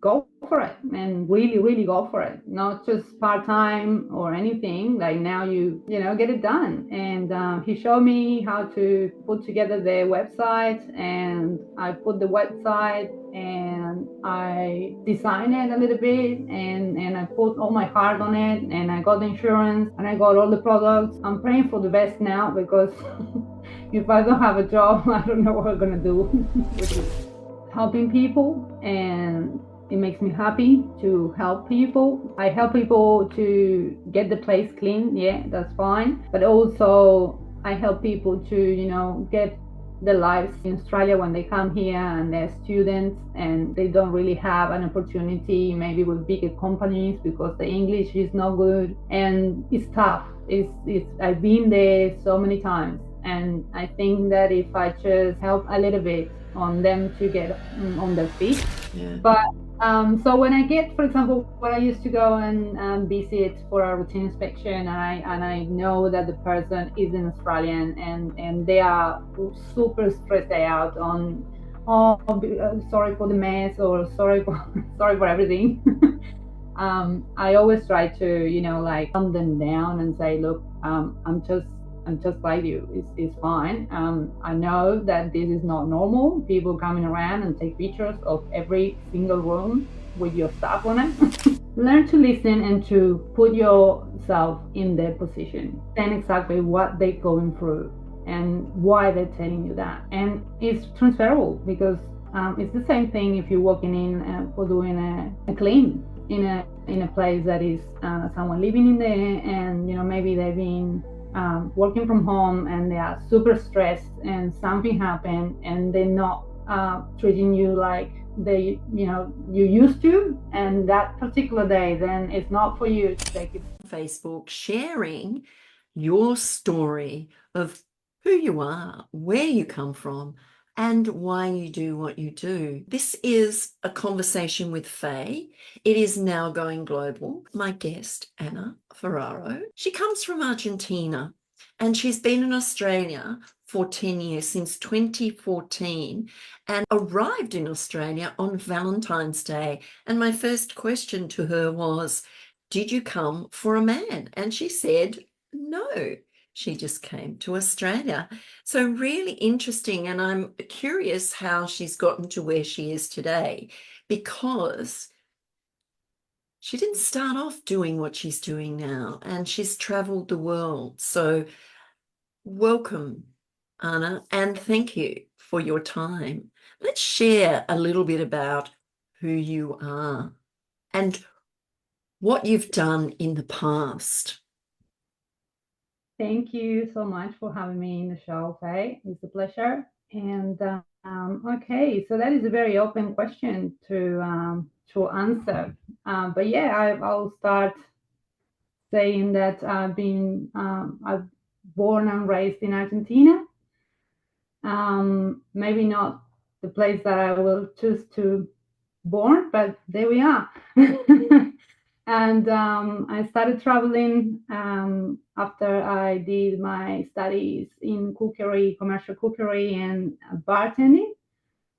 go for it and really, really go for it. Not just part-time or anything. Like now get it done. And he showed me how to put together the website, and I put the website and I designed it a little bit, and I put all my heart on it, and I got the insurance and I got all the products. I'm praying for the best now because if I don't have a job, I don't know what I'm gonna do with it. Helping people, and it makes me happy to help people. I help people to get the place clean, yeah, that's fine. But also I help people to, get their lives in Australia when they come here and they're students and they don't really have an opportunity maybe with bigger companies because the English is not good and it's tough. It's I've been there so many times, and I think that if I just help a little bit on them to get on their feet. Yeah. But so when I get, for example, when I used to go and visit for a routine inspection, and I know that the person is an Australian and they are super stressed out on, oh, sorry for the mess, or sorry for sorry for everything. I always try to, like calm them down and say, look, I'm just like you. It's fine. I know that this is not normal. People coming around and take pictures of every single room with your stuff on it. Learn to listen and to put yourself in their position. Understand exactly what they're going through and why they're telling you that. And it's transferable because it's the same thing if you're walking in for doing a clean in a place that is someone living in there, and maybe they've been working from home and they are super stressed and something happened and they're not treating you like you used to, and that particular day then it's not for you to take it. Facebook, sharing your story of who you are, where you come from, and why you do what you do. This is a conversation with Faye. It is now going global. My guest, Ana Ferraro, she comes from Argentina and she's been in Australia for 10 years, since 2014, and arrived in Australia on Valentine's Day. And my first question to her was, did you come for a man? And she said, no. She just came to Australia. So really interesting. And I'm curious how she's gotten to where she is today, because she didn't start off doing what she's doing now, and she's traveled the world. So welcome, Ana, and thank you for your time. Let's share a little bit about who you are and what you've done in the past. Thank you so much for having me in the show, Faye. It's a pleasure. And okay, so that is a very open question to answer. But yeah, I'll start saying that I've born and raised in Argentina. Maybe not the place that I will choose to born, but there we are. And I started traveling after I did my studies in cookery, commercial cookery, and bartending.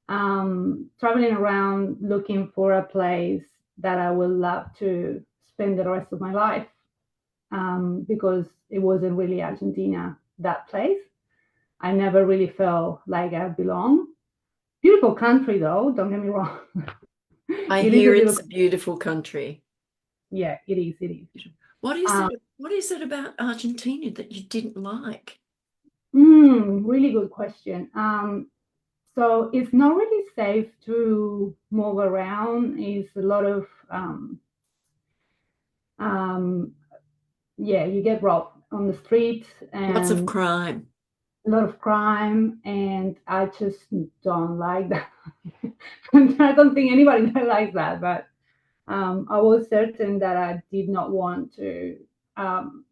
Traveling around looking for a place that I would love to spend the rest of my life, because it wasn't really Argentina, that place. I never really felt like I belong. Beautiful country, though, don't get me wrong. I It is hear a it's beautiful, a beautiful country. yeah, it is, it is. What is it about Argentina that you didn't like? Really good question. So it's not really safe to move around. It's a lot of um, yeah, you get robbed on the streets Lots of and crime. a lot of crime, and I just don't like that. I don't think anybody likes that, but I was certain that I did not want to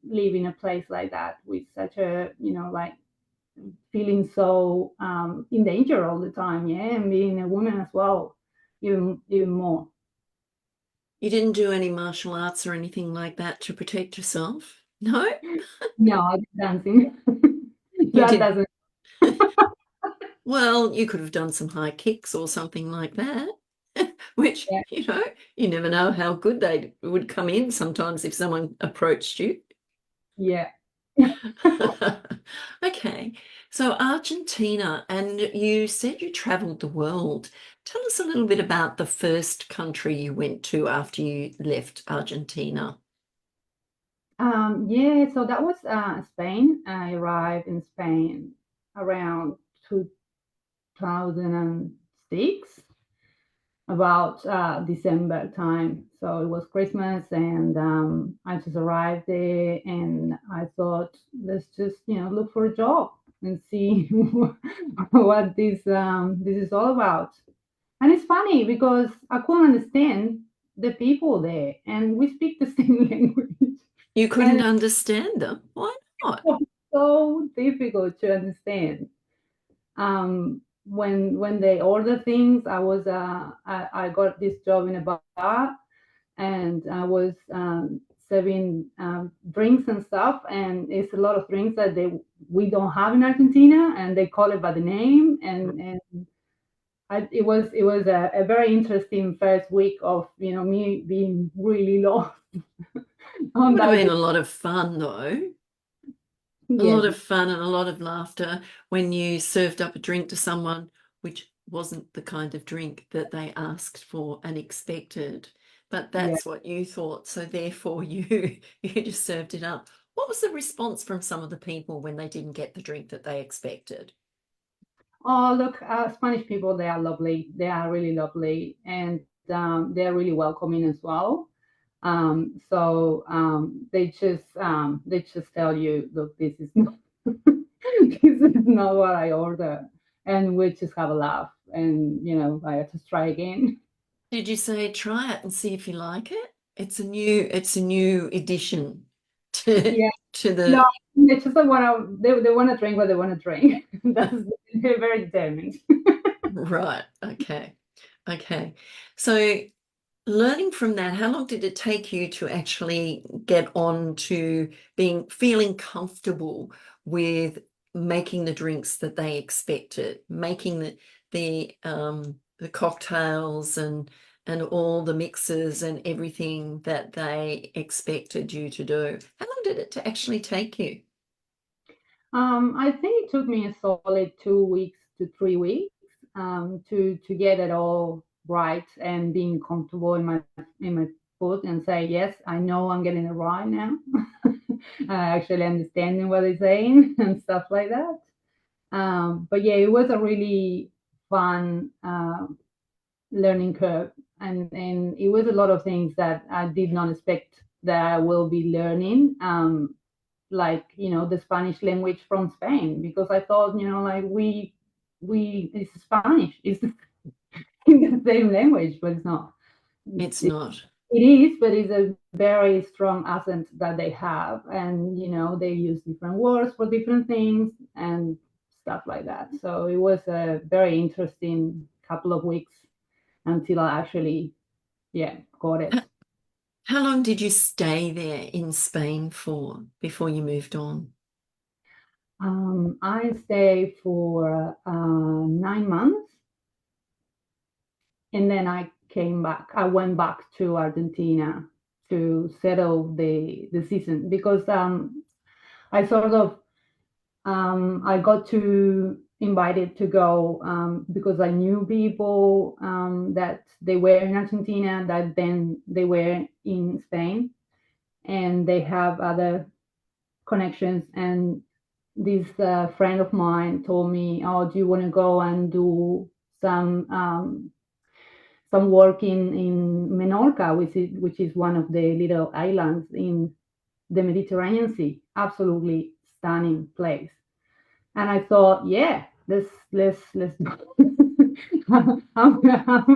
live in a place like that with such a, like feeling so in danger all the time, yeah, and being a woman as well, even more. You didn't do any martial arts or anything like that to protect yourself? No? No, I did dancing. You That did. doesn't. Well, you could have done some high kicks or something like that. which, Yeah. you never know how good they would come in sometimes if someone approached you. Yeah. Okay, so Argentina, and you said you traveled the world. Tell us a little bit about the first country you went to after you left Argentina. Yeah, so that was Spain. I arrived in Spain around 2006, about December time. So it was Christmas, and I just arrived there, and I thought, let's just look for a job and see what this is all about. And it's funny because I couldn't understand the people there, and we speak the same language, You and couldn't understand them. Why not? it's so difficult to understand. When they order things, I got this job in a bar, and I was serving drinks and stuff, and it's a lot of drinks that we don't have in Argentina, and they call it by the name, and it was a very interesting first week of me being really lost on Would have that. been a lot of fun, though. A Yes. lot of fun and a lot of laughter when you served up a drink to someone which wasn't the kind of drink that they asked for and expected. But Yeah. that's what you thought, so therefore you you just served it up. What was the response from some of the people when they didn't get the drink that they expected? Oh, look, Spanish people, they are lovely. They are really lovely, and they're really welcoming as well. They just tell you, look, this is not this is not what I ordered, and we just have a laugh, and I just try again. Did you say try it and see if you like it? It's a new addition to Yeah, to no, the they just don't want to. They want to drink what they want to drink. That's They're very determined. right. Okay. Okay. So learning from that, how long did it take you to actually get on to feeling comfortable with making the drinks that they expected, making the cocktails and all the mixes and everything that they expected you to do? How long did it to actually take you? I think it took me a solid 2 weeks to 3 weeks to get it all right and being comfortable in my foot and say, yes, I know I'm getting it right now. Actually understanding what they're saying and stuff like that. But yeah, it was a really fun learning curve, and it was a lot of things that I did not expect that I will be learning. Like the Spanish language from Spain, because I thought like we it's Spanish, it's the same language, but it's not. It's It, not. it is, but it's a very strong accent that they have, and they use different words for different things and stuff like that. So it was a very interesting couple of weeks until I actually, yeah, got it. How long did you stay there in Spain for before you moved on? I stayed for 9 months, and then I came back. I went back to Argentina to settle the season, because I sort of I got to invited to go, because I knew people that they were in Argentina, that then they were in Spain, and they have other connections. And this friend of mine told me, "Oh, do you want to go and do some um, some work in Menorca, which is one of the little islands in the Mediterranean Sea? Absolutely stunning place." And I thought, yeah, let's go.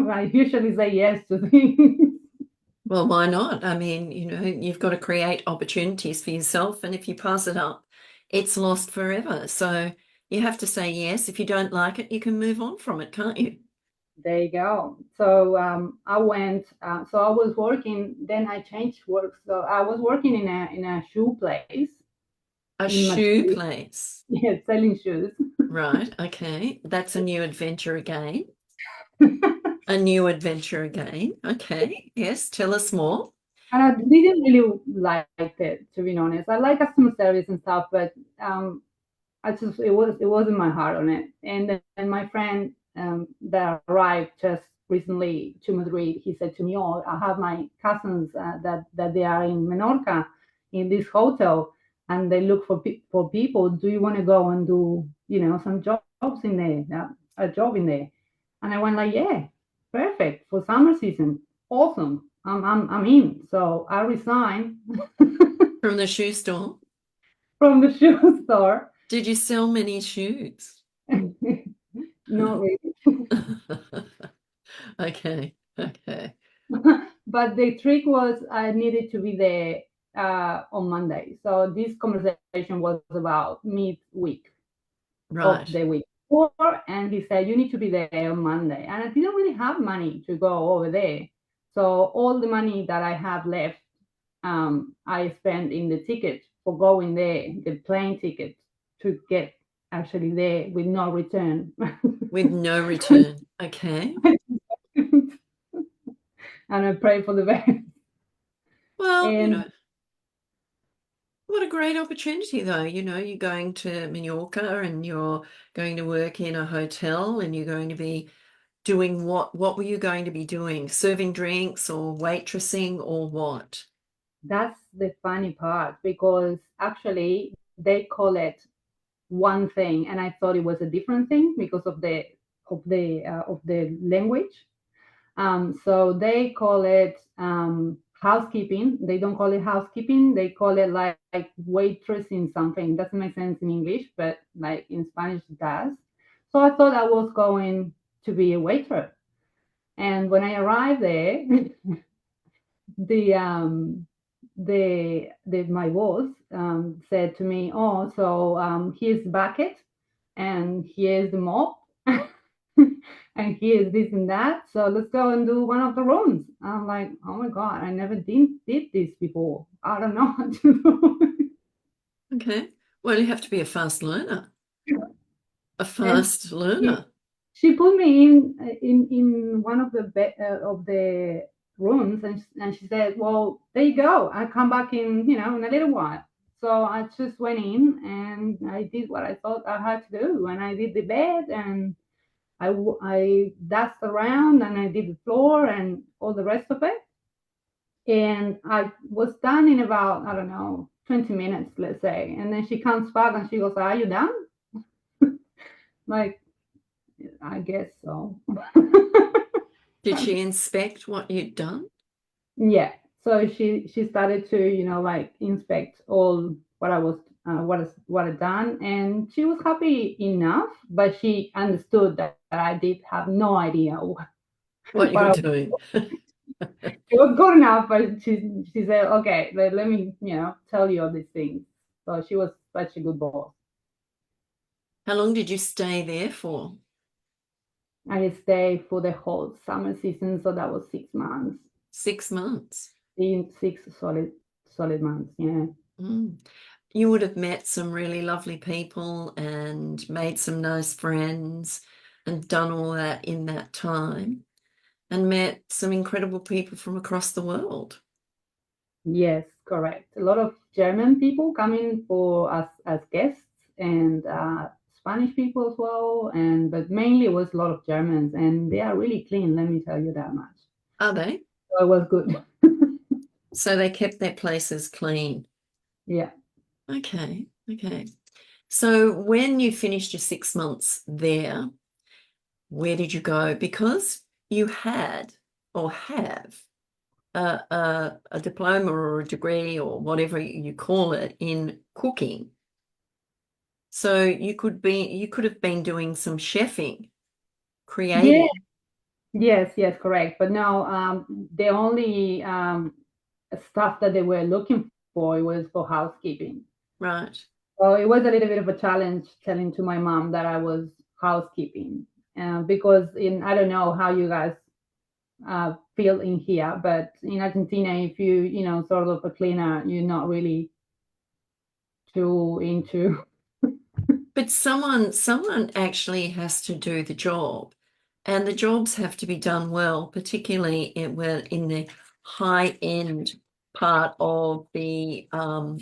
I usually say yes to things. Well, why not? I mean, you've got to create opportunities for yourself, and if you pass it up, it's lost forever. So you have to say yes. If you don't like it, you can move on from it, can't you? There you go. So I went. So I was working. Then I changed work. So I was working in a shoe place A in shoe Madrid. place. Yeah, selling shoes. Right. Okay. That's a new adventure again. A new adventure again. Okay. Yes. Tell us more. And I didn't really like it, to be honest. I like customer service and stuff, but I just it wasn't my heart on it. And then my friend that arrived just recently to Madrid, he said to me, "Oh, I have my cousins that they are in Menorca, in this hotel, and they look for people. Do you want to go and do some jobs in there, a job in there?" And I went like, "Yeah, perfect for summer season, awesome. I'm in." So I resigned From the shoe store. from the shoe store. Did you sell many shoes? Not really. Okay. Okay. But the trick was I needed to be there on Monday. So this conversation was about midweek of Right. the week before, and he said you need to be there on Monday. And I didn't really have money to go over there, so all the money that I have left, I spent in the ticket for going there, the plane ticket to get actually there with no return. With no return. Okay. And I prayed for the best. Well, And what a great opportunity, though. You're going to Mallorca and you're going to work in a hotel and you're going to be doing what? What were you going to be doing? Serving drinks or waitressing or what? that's the funny part because actually they call it one thing, and I thought it was a different thing because of the language. So they call it housekeeping. They don't call it housekeeping. They call it like waitressing something. Doesn't make sense in English, but like in Spanish it does. So I thought I was going to be a waitress. And when I arrived there, the my boss said to me, "Oh, so here's the bucket, and here's the mop, and here's this and that. So let's go and do one of the rooms." I'm like, "Oh my god, I never did this before. I don't know how to do." Okay. Well, you have to be a fast learner. A And fast she, learner. she put me in one of the rooms, and she said, "Well, there you go. I come back in a little while." So I just went in and I did what I thought I had to do, and I did the bed, and I dusted around, and I did the floor and all the rest of it, and I was done in about, I don't know, 20 minutes, let's say. And then she comes back and she goes, "Are you done?" Like, I guess so. Did she inspect what you'd done? Yeah. So she started to like inspect all what I was what I done, and she was happy enough, but she understood that I did have no idea what, What you what were I, doing? it was good enough, but she said, "Okay, let me tell you all these things." So she was such a good boss. How long did you stay there for? I stayed for the whole summer season, so that was 6 months. 6 months. In 6 solid months, yeah. Mm. You would have met some really lovely people and made some nice friends and done all that in that time and met some incredible people from across the world. Yes, correct. A lot of German people coming for us as guests, and Spanish people as well, and but mainly it was a lot of Germans, and they are really clean. Let me tell you that much. Are they? So it was good. So they kept their places clean. Yeah. Okay, okay. So when you finished your 6 months there, where did you go? Because you had or have a diploma or a degree or whatever you call it in cooking. So you could have been doing some chefing, Yeah. creating, Yes. Yes. Correct. But no, the only stuff that they were looking for was for housekeeping. right? So it was a little bit of a challenge telling to my mom that I was housekeeping, because I don't know how you guys feel in here, but in Argentina, if sort of a cleaner, you're not really too into. But someone actually has to do the job. And the jobs have to be done well, particularly in the high end part of the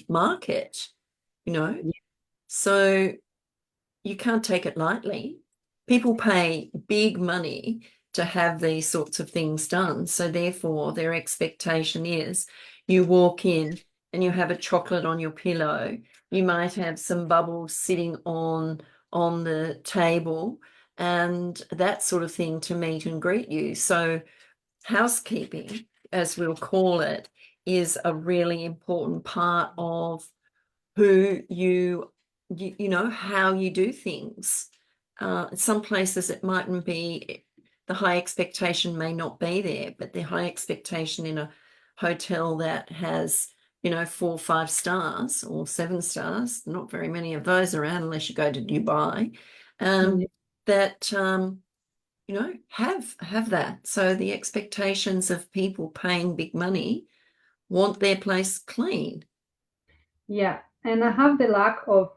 market, you know. So you can't take it lightly. People pay big money to have these sorts of things done. So therefore, their expectation is you walk in and you have a chocolate on your pillow. You might have some bubbles sitting on the table and that sort of thing to meet and greet you. So housekeeping, as we'll call it, is a really important part of who you know how you do things. Some places it mightn't be, the high expectation may not be there, but the high expectation in a hotel that has, you know, 4 or 5 stars or 7 stars, not very many of those around unless you go to Dubai, Yeah. that you know, have that. So the expectations of people paying big money want their place clean. Yeah, and I have the luck of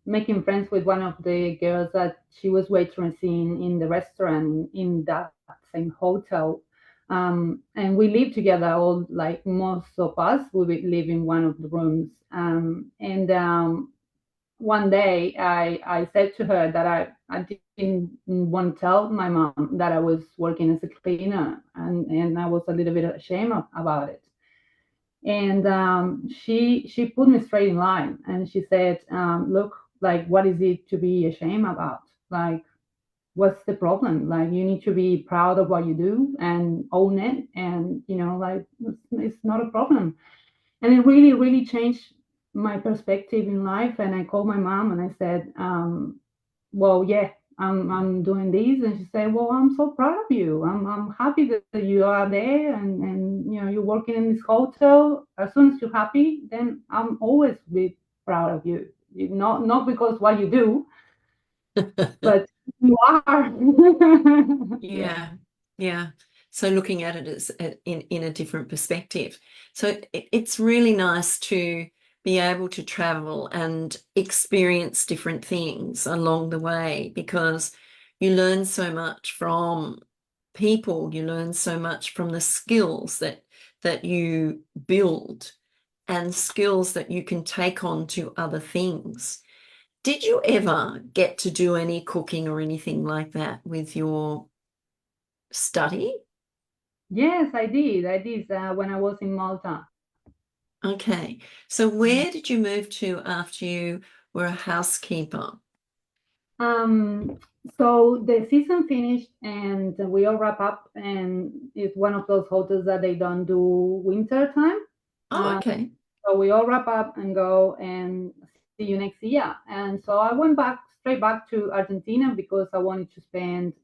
making friends with one of the girls that she was waitressing in the restaurant in that same hotel. And we live together, all like most of us, we would live in one of the rooms. And one day I said to her that I didn't want to tell my mom that I was working as a cleaner, and I was a little bit ashamed about it. And she put me straight in line, and she said, look, like, what is it to be ashamed about? Like, what's the problem? Like, you need to be proud of what you do and own it, and like, it's not a problem. And it really really changed my perspective in life. And I called my mom and I said, well, yeah, I'm doing this. And she said, well, I'm so proud of you. I'm happy that you are there, and you're working in this hotel. As soon as you're happy, then I'm always be proud of you. Not because what you do, but you are. Yeah. Yeah, yeah. So looking at it as in a different perspective. So it's really nice to be able to travel and experience different things along the way because you learn so much from people, you learn so much from the skills that you build and skills that you can take on to other things. Did you ever get to do any cooking or anything like that with your study? Yes, I did when I was in Malta. Okay. So where did you move to after you were a housekeeper? Um, so the season finished and we all wrap up, and it's one of those hotels that they don't do winter time. Oh, Uh, okay. so we all wrap up and go and see you next year. And so I went back straight back to Argentina because I wanted to spend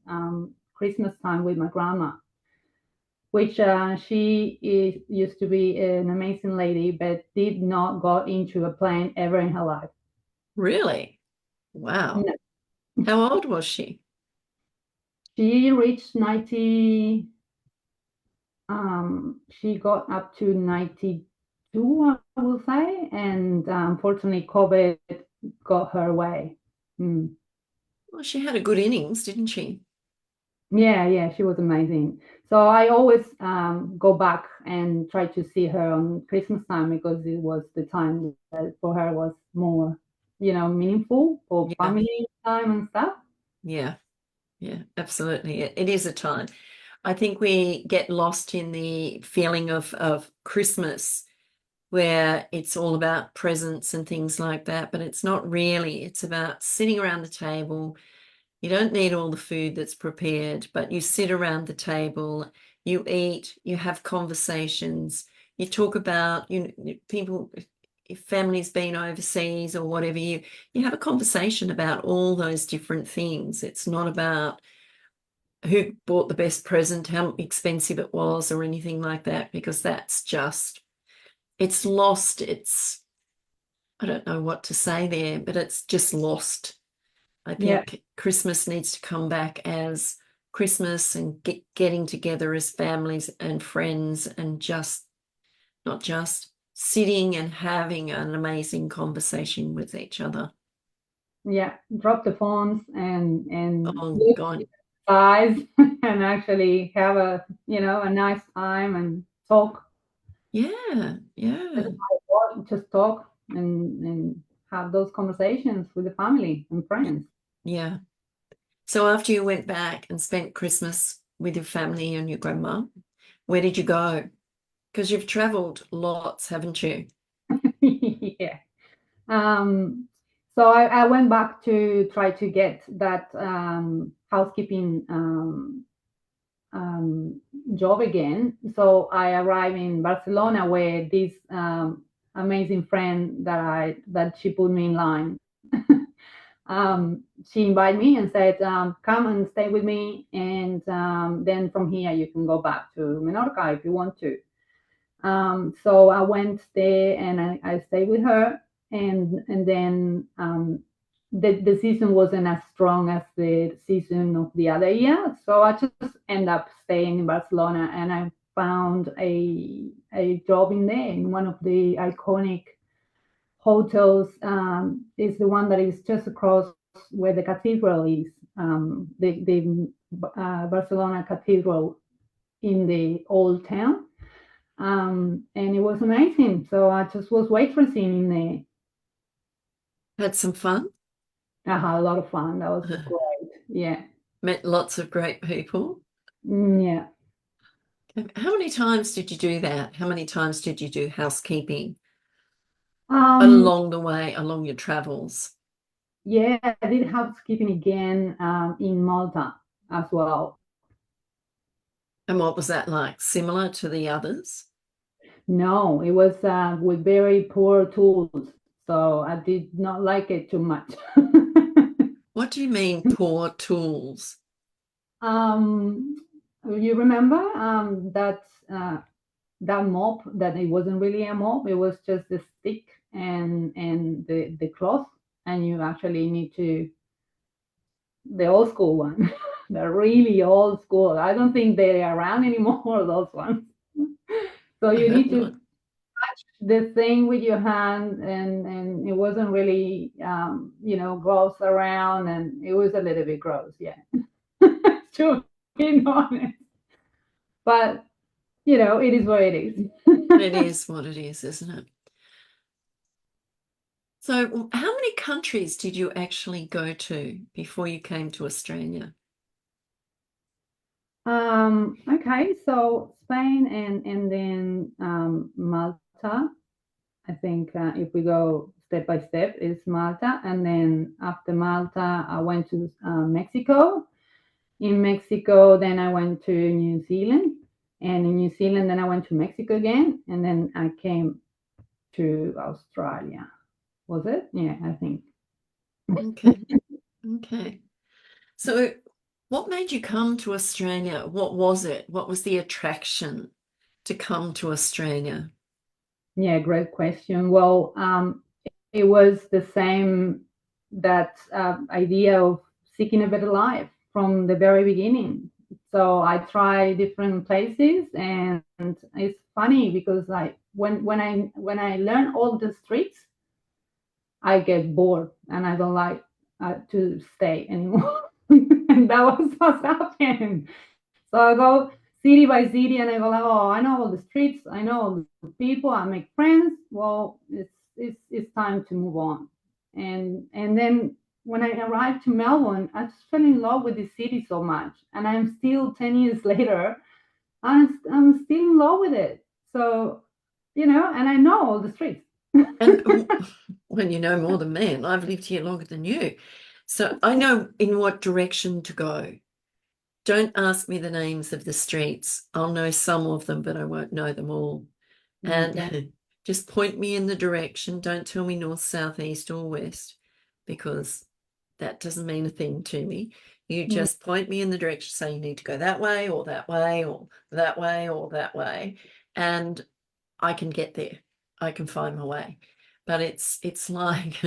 Christmas time with my grandma, which used to be an amazing lady, but did not go into a plane ever in her life. Really? Wow. No. How old was she? She reached 90. She got up to 92, I will say, and unfortunately, COVID got her away. Mm. Well, she had a good innings, didn't she? Yeah, yeah, she was amazing. So I always go back and try to see her on Christmas time because it was the time that for her was more, meaningful for Yeah, family time and stuff. yeah, yeah, absolutely. It is a time. I think we get lost in the feeling of Christmas where it's all about presents and things like that, but it's not really. It's about sitting around the table. You don't need all the food that's prepared, but you sit around the table, you eat, you have conversations, you talk about, people, if family's been overseas or whatever, you have a conversation about all those different things. It's not about who bought the best present, how expensive it was, or anything like that, because that's just, it's lost. I don't know what to say there, but it's just lost. I Yeah, think Christmas needs to come back as Christmas and getting together as families and friends and just not just sitting and having an amazing conversation with each other. yeah. Drop the phones and Oh, look God. size and actually have a, a nice time and talk. Yeah, yeah, Just talk and have those conversations with the family and friends. yeah. So after you went back and spent Christmas with your family and your grandma, where did you go? Because you've traveled lots, haven't you? Yeah. Um, so I went back to try to get that housekeeping um, job again. So I arrived in Barcelona where this amazing friend that she put me in line. She invited me and said, "Come and stay with me, and then from here you can go back to Menorca if you want to." So I went there and I stayed with her, and then the season wasn't as strong as the season of the other year. So I just end up staying in Barcelona, and I found a job in there in one of the iconic hotels. Is the one that is just across where the cathedral is, the Barcelona Cathedral in the old town, and it was amazing. So I just was waitressing in there. Had some fun? I had a lot of fun. That was great. Yeah. Met lots of great people. Yeah. How many times did you do that? How many times did you do housekeeping Um, along the way, along your travels? yeah, I did housekeeping again in Malta as well. And what was that like? Similar to the others? No, it was with very poor tools. So I did not like it too much. What do you mean poor tools? um, you remember that mop, that it wasn't really a mop, it was just the stick and the cloth, and you actually need to, the old school one, the really old school. I don't think they're around anymore, those ones. So I you hope need to not. touch the thing with your hand, and it wasn't really gloves around, and it was a little bit gross, yeah. To be honest, but it is what it is. It is what it is, isn't it? So, how many countries did you actually go to before you came to Australia? Okay, so Spain and then Malta. I think if we go step by step, is Malta, and then after Malta, I went to Mexico. In Mexico, then I went to New Zealand, and in New Zealand, then I went to Mexico again, and then I came to Australia. Was it? Yeah, I think. Okay, okay. So, what made you come to Australia? What was it? What was the attraction to come to Australia? Yeah, great question. Well, it was the same, that idea of seeking a better life from the very beginning. So I try different places, and it's funny because when I learn all the streets, I get bored and I don't like to stay anymore. And that was what happened. So I go city by city, and I go like, oh, I know all the streets, I know all the people, I make friends. Well, it's time to move on. And then when I arrived to Melbourne, I just fell in love with the city so much, and I'm still 10 years later, I'm still in love with it. So and I know all the streets. And when you know more than me, and I've lived here longer than you, so I know in what direction to go. Don't ask me the names of the streets. I'll know some of them, but I won't know them all. Okay. And just point me in the direction. Don't tell me north, south, east, or west, because that doesn't mean a thing to me. You Mm. just point me in the direction, say you need to go that way, or that way, or that way, or that way, and I can get there. I can find my way. But it's like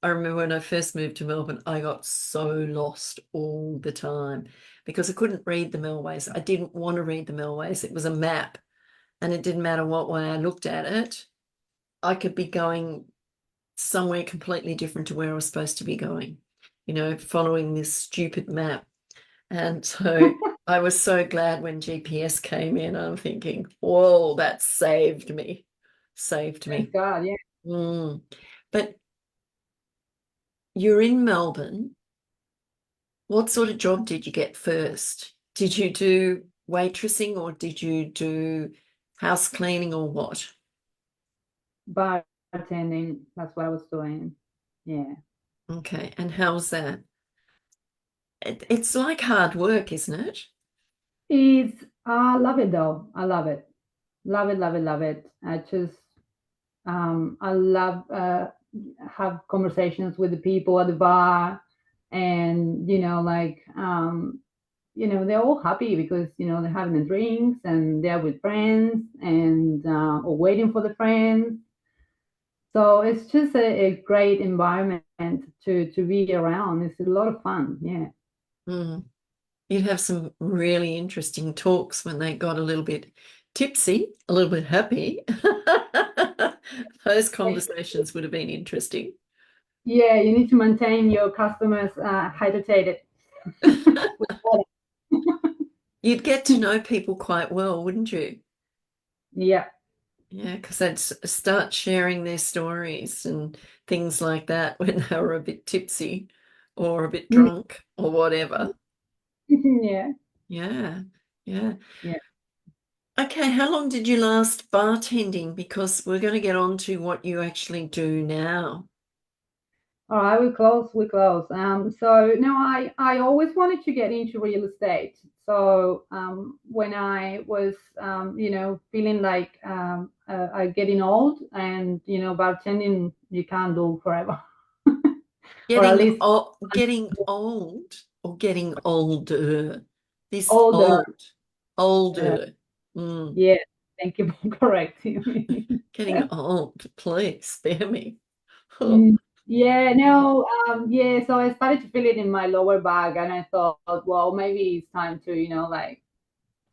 I remember when I first moved to Melbourne, I got so lost all the time because I couldn't read the Melways. I didn't want to read the Melways. It was a map, and it didn't matter what way I looked at it. I could be going somewhere completely different to where I was supposed to be going. following this stupid map. And so I was so glad when GPS came in. I'm thinking, whoa, that saved me. Saved Thank me. God, yeah. Mm. But you're in Melbourne. What sort of job did you get first? Did you do waitressing or did you do house cleaning or what? Bartending, that's what I was doing. Yeah. Okay. And how's that? It's like hard work, isn't it? I love it though. I love it. Love it, love it, love it. I love have conversations with the people at the bar, and they're all happy because they're having the drinks and they're with friends and or waiting for the friends. So it's just a great environment to be around. It's a lot of fun. Yeah. Mm. You'd have some really interesting talks when they got a little bit tipsy, a little bit happy. Those conversations would have been interesting. Yeah, you need to maintain your customers hydrated with water. You'd get to know people quite well, wouldn't you? Yeah. Yeah, because they'd start sharing their stories and things like that when they were a bit tipsy or a bit Mm. drunk or whatever. Yeah. Yeah, yeah. Yeah. Okay, how long did you last bartending? Because we're going to get on to what you actually do now. All right, we close. We close. So no, I always wanted to get into real estate. So when I was, feeling like I getting old, and bartending you can't do forever, or at least Getting old or getting older? This older. Uh, older. Mm, yeah. Thank you for correcting me. getting old, please spare me. Mm, yeah, no, yeah. So I started to feel it in my lower back, and I thought, well, maybe it's time to, like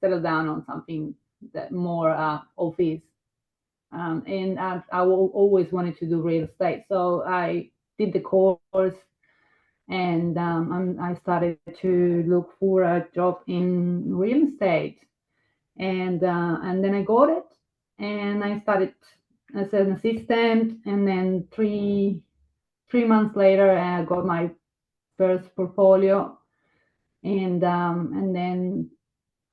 settle down on something that more office. And always wanted to do real estate, so I did the course, and I started to look for a job in real estate, and then I got it, and I started as an assistant, and then 3 months later, I got my first portfolio, and then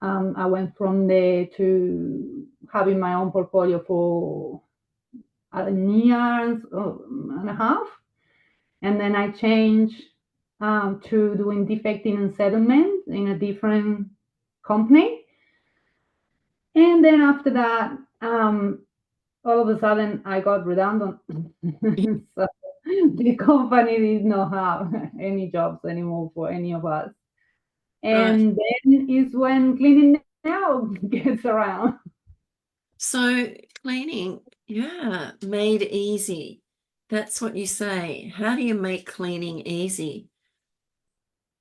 I went from there to having my own portfolio for a year and a half, and then I changed to doing defecting and settlement in a different company, and then after that, all of a sudden I got redundant. So the company did not have any jobs anymore for any of us. Right. And then is when cleaning now gets around. So cleaning, yeah, made easy. That's what you say. How do you make cleaning easy?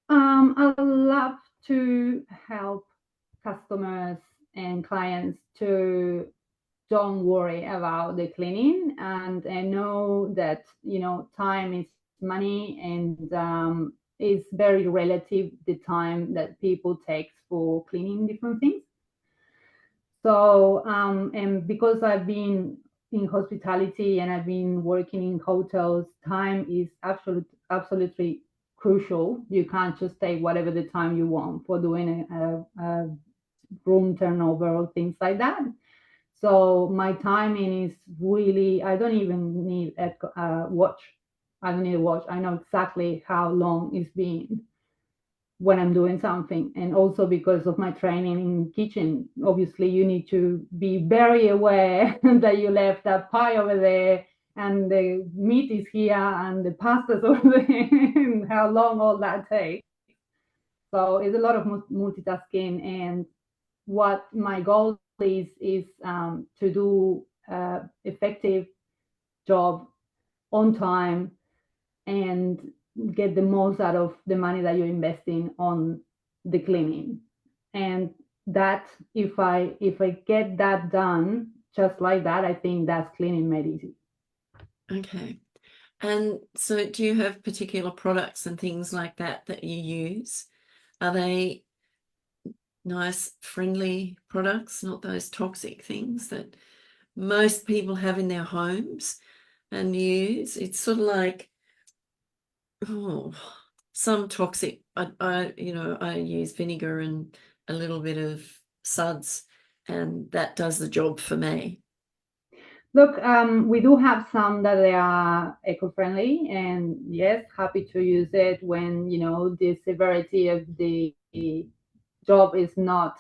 I love to help customers and clients to don't worry about the cleaning, and I know that time is money, and it's very relative the time that people takes for cleaning different things. So, and because I've been in hospitality and I've been working in hotels, time is absolutely crucial. You can't just take whatever the time you want for doing a room turnover or things like that. So my timing is really, I don't even need a watch. I don't need a watch. I know exactly how long it's been when I'm doing something. And also because of my training in kitchen, obviously you need to be very aware that you left that pie over there and the meat is here and the pasta's over there and how long all that takes. So it's a lot of multitasking. And what my goal is to do effective job on time and get the most out of the money that you're investing on the cleaning. And that if I get that done just like that, I think that's cleaning made easy. Okay. And so do you have particular products and things like that that you use? Are they nice, friendly products, not those toxic things that most people have in their homes and use? It's sort of like, oh, some toxic. I use vinegar and a little bit of suds, and that does the job for me. Look, we do have some that they are eco-friendly, and yes, happy to use it when the severity of the job is not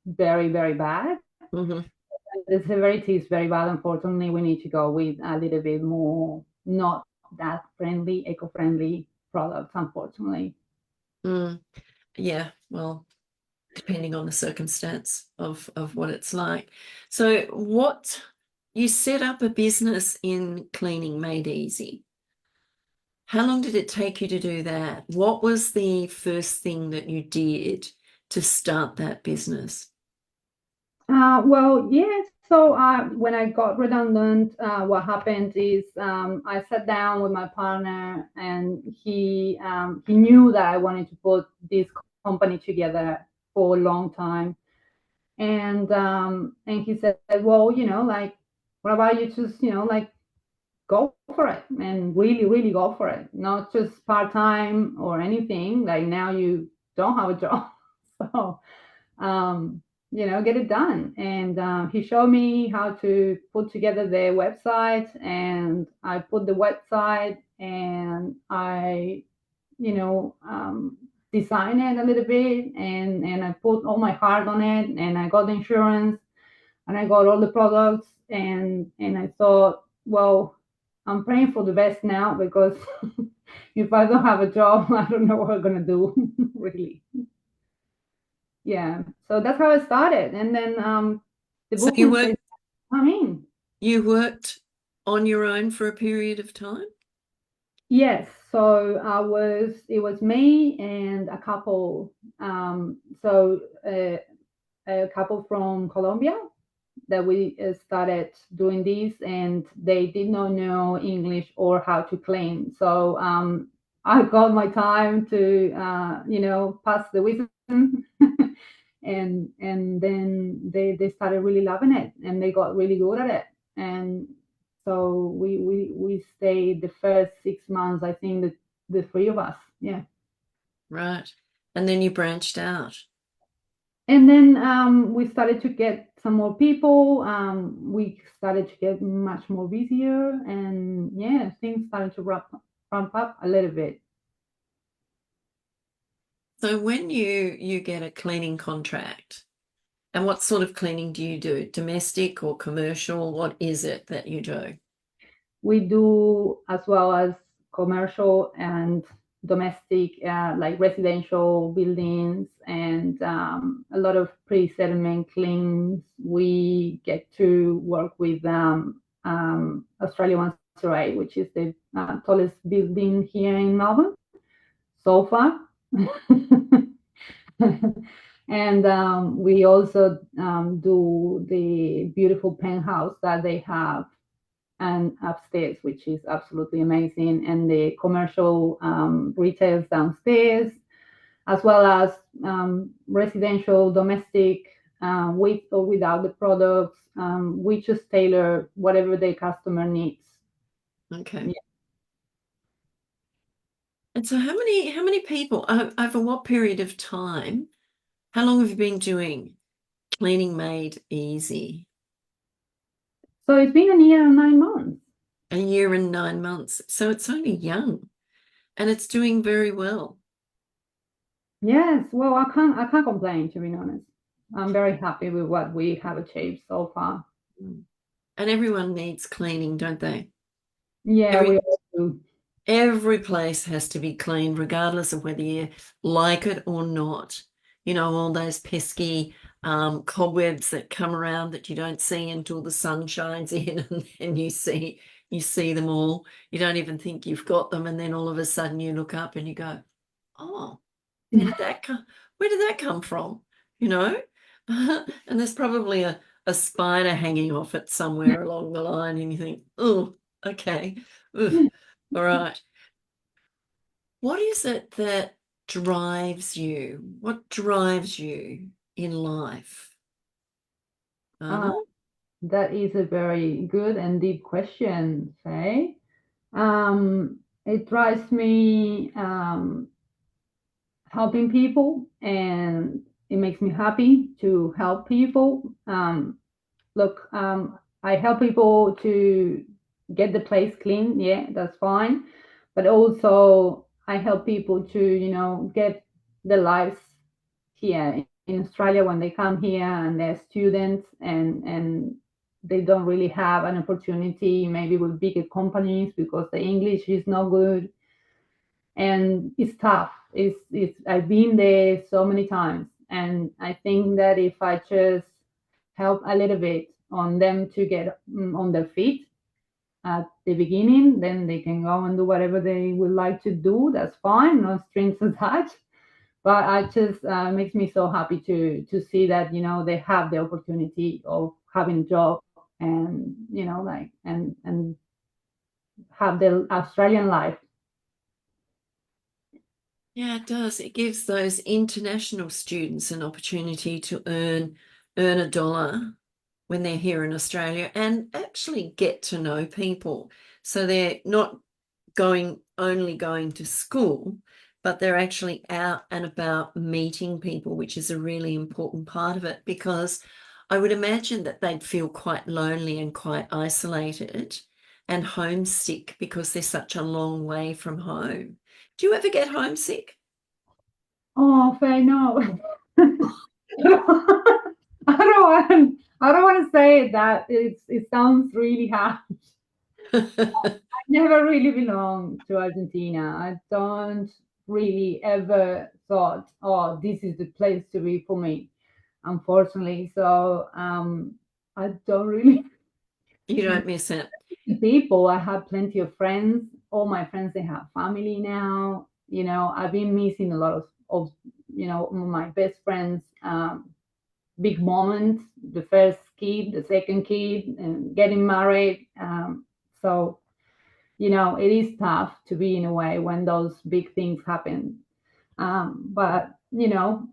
very very bad. Mhm. The severity is very bad. Unfortunately, we need to go with a little bit more not that friendly, eco-friendly products. Unfortunately. Mm, yeah, well, depending on the circumstance of what it's like. So what you set up a business in cleaning made easy. How long did it take you to do that? What was the first thing that you did to start that business? Well, yes. So when I got redundant, what happened is I sat down with my partner, and he knew that I wanted to put this company together for a long time, and he said, well, like, what about you just like go for it and really really go for it, not just part time or anything. Like now you don't have a job, so um, get it done. And he showed me how to put together the website, and I put the website, and I, you know, um, designed it a little bit, and I put all my heart on it, and I got the insurance, and I got all the products, and I thought, well, I'm praying for the best now because if I don't have a job, I don't know what I'm gonna do, really. Yeah, so that's how it started, and then the So you bookings worked started coming. you worked on your own for a period of time? Yes, so it was me and a couple, a couple from Colombia that we started doing this, and they did not know English or how to clean. So I got my time to pass the wisdom, and then they started really loving it, and they got really good at it. And so we stayed the first 6 months, I think, the three of us. Yeah. Right. And then you branched out. And then we started to get some more people. We started to get much more busier, and yeah, things started to ramp up a little bit. So when you get a cleaning contract, and what sort of cleaning do you do? Domestic or commercial? What is it that you do? We do as well as commercial and domestic, like residential buildings, and a lot of pre-settlement cleans. We get to work with Australia One Surrey, which is the tallest building here in Melbourne so far. And we also do the beautiful penthouse that they have and upstairs, which is absolutely amazing, and the commercial retails downstairs, as well as residential, domestic, with or without the products. We just tailor whatever the customer needs. Okay. Yeah. And so how many people over what period of time? How long have you been doing cleaning made easy? So it's been a year and 9 months. A year and 9 months. So it's only young and it's doing very well. Yes, well, I can't complain, to be honest. I'm very happy with what we have achieved so far. Mm. And everyone needs cleaning, don't they? Yeah, we Every all do. every place has to be cleaned, regardless of whether you like it or not. You know, all those pesky cobwebs that come around that you don't see until the sun shines in, and you see them all. You don't even think you've got them, and then all of a sudden you look up and you go, "Oh, where did that come? Where did that come from?" You know, and there's probably a spider hanging off it somewhere along the line, and you think, "Oh." Okay. Oof. All right. What is it that drives you? What drives you in life, Uh, Anna? that is a very good and deep question, Faye. It drives me helping people, and it makes me happy to help people. Look, I help people to get the place clean. Yeah, that's fine. But also, I help people to, get their lives here in Australia when they come here and they're students, and they don't really have an opportunity maybe with bigger companies because the English is not good, and it's tough. It's I've been there so many times, and I think that if I just help a little bit on them to get on their feet at the beginning, then they can go and do whatever they would like to do. That's fine, no strings attached. But I just makes me so happy to see that they have the opportunity of having a job, and like and have the Australian life. Yeah, it does. It gives those international students an opportunity to earn a dollar when they're here in Australia and actually get to know people. So they're not only going to school, but they're actually out and about meeting people, which is a really important part of it, because I would imagine that they'd feel quite lonely and quite isolated and homesick because they're such a long way from home. Do you ever get homesick? Oh, Faye, no. I don't want to say that. It sounds really hard. I never really belonged to Argentina. I don't really ever thought, oh, this is the place to be for me, unfortunately. So I don't really You miss don't miss it. people. I have plenty of friends. All my friends, they have family now. I've been missing a lot of my best friends. Big moments, the first kid, the second kid, and getting married. So it is tough to be in a way when those big things happen. But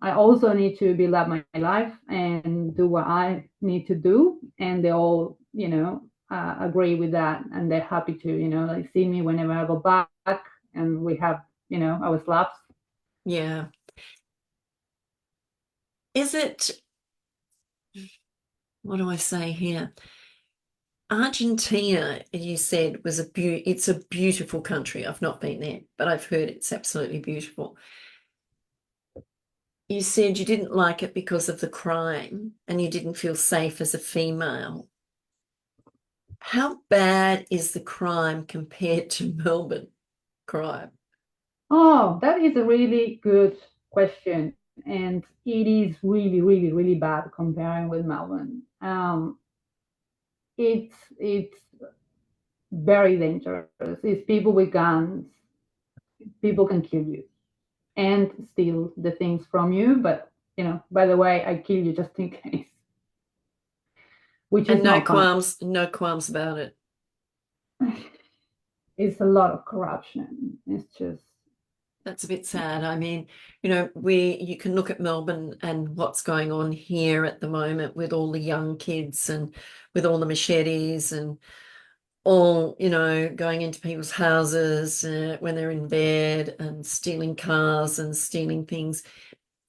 I also need to build up my life and do what I need to do, and they all agree with that, and they're happy to like see me whenever I go back, and we have our slaps. Yeah. Is it, what do I say here? Argentina, you said, it's a beautiful country. I've not been there, but I've heard it's absolutely beautiful. You said you didn't like it because of the crime and you didn't feel safe as a female. How bad is the crime compared to Melbourne crime? Oh, that is a really good question. And it is really, really, really bad comparing with Melbourne. It's very dangerous. It's people with guns. People can kill you and steal the things from you. But by the way, I kill you just in case, which And is not fun. no qualms about it. It's a lot of corruption. It's just That's a bit sad. I mean, you can look at Melbourne and what's going on here at the moment with all the young kids and with all the machetes and all, going into people's houses when they're in bed and stealing cars and stealing things.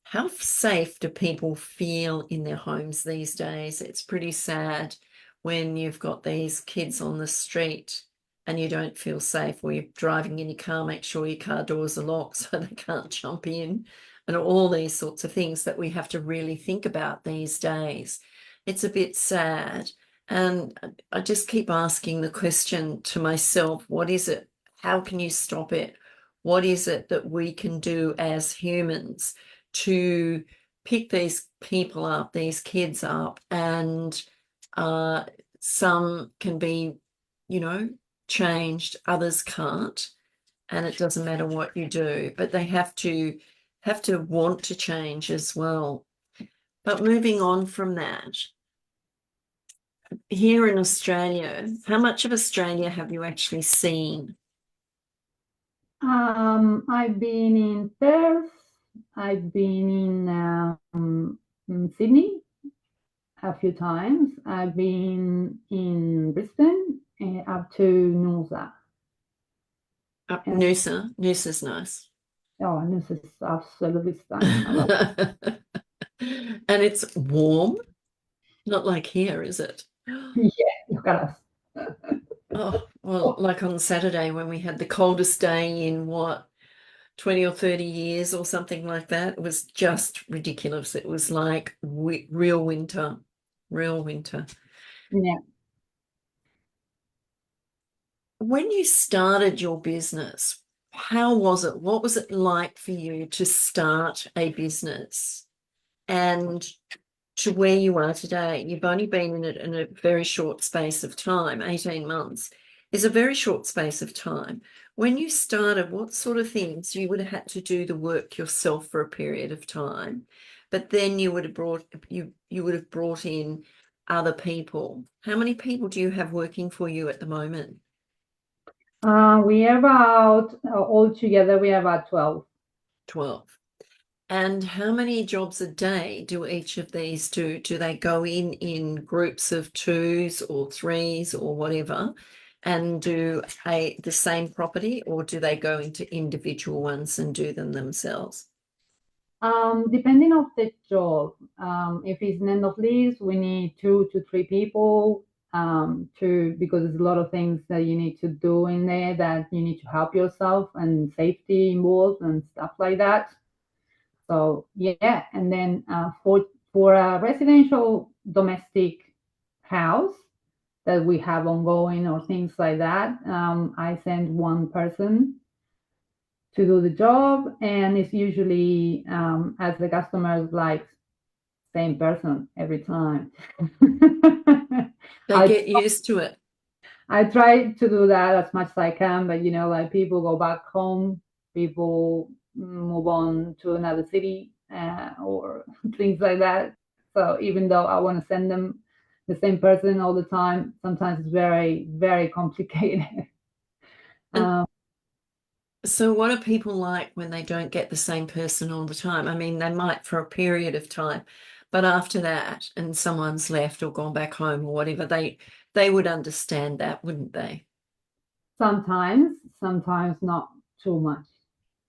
How safe do people feel in their homes these days? It's pretty sad when you've got these kids on the street and you don't feel safe, or you're driving in your car, make sure your car doors are locked so they can't jump in, and all these sorts of things that we have to really think about these days. It's a bit sad. And I just keep asking the question to myself, what is it? How can you stop it? What is it that we can do as humans to pick these people up, these kids up, and uh, some can be, changed, others can't, and it doesn't matter what you do, but they have to want to change as well. But moving on from that, here in Australia, how much of Australia have you actually seen? I've been in Perth. I've been in Sydney a few times. I've been in Brisbane up to Noosa. And Noosa's nice. oh, Noosa is absolutely stunning. I love And it's warm, not like here, is it? it. Yeah, look at us. Oh, well, like on Saturday when we had the coldest day in what, 20 or 30 years or something like that. It was just ridiculous. It was like real winter, real winter. Yeah. When you started your business, how was it? What was it like for you to start a business and to where you are today? You've only been in it in a very short space of time. 18 months is a very short space of time. When you started, what sort of things you would have had to do the work yourself for a period of time, but then you would have brought in other people. How many people do you have working for you at the moment? We are about, altogether, we are about 12. 12. And how many jobs a day do each of these do? Do they go in groups of twos or threes or whatever and do the same property, or do they go into individual ones and do them themselves? Depending on the job, if it's an end of lease, we need 2 to 3 people because there's a lot of things that you need to do in there that you need to help yourself and safety involved and stuff like that. So yeah, and then for a residential domestic house that we have ongoing or things like that, I send one person to do the job, and it's usually as the customers like same person every time. They I get used to it. I try to do that as much as I can, but like people go back home, people move on to another city or things like that. So even though I want to send them the same person all the time, sometimes it's very, very complicated. And um, so what are people like when they don't get the same person all the time? I mean, they might for a period of time, but after that, and someone's left or gone back home or whatever, they would understand that, wouldn't they? sometimes not too much.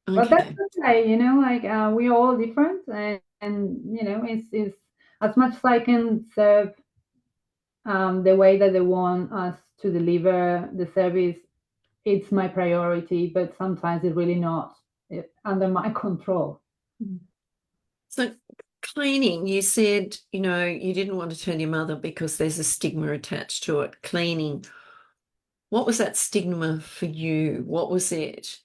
But that's Okay. okay, like we're all different, and it's as much as I can serve the way that they want us to deliver the service. It's my priority, but sometimes it's really not under my control. So cleaning, you said, you didn't want to tell your mother because there's a stigma attached to it. Cleaning. What was that stigma for you? What was it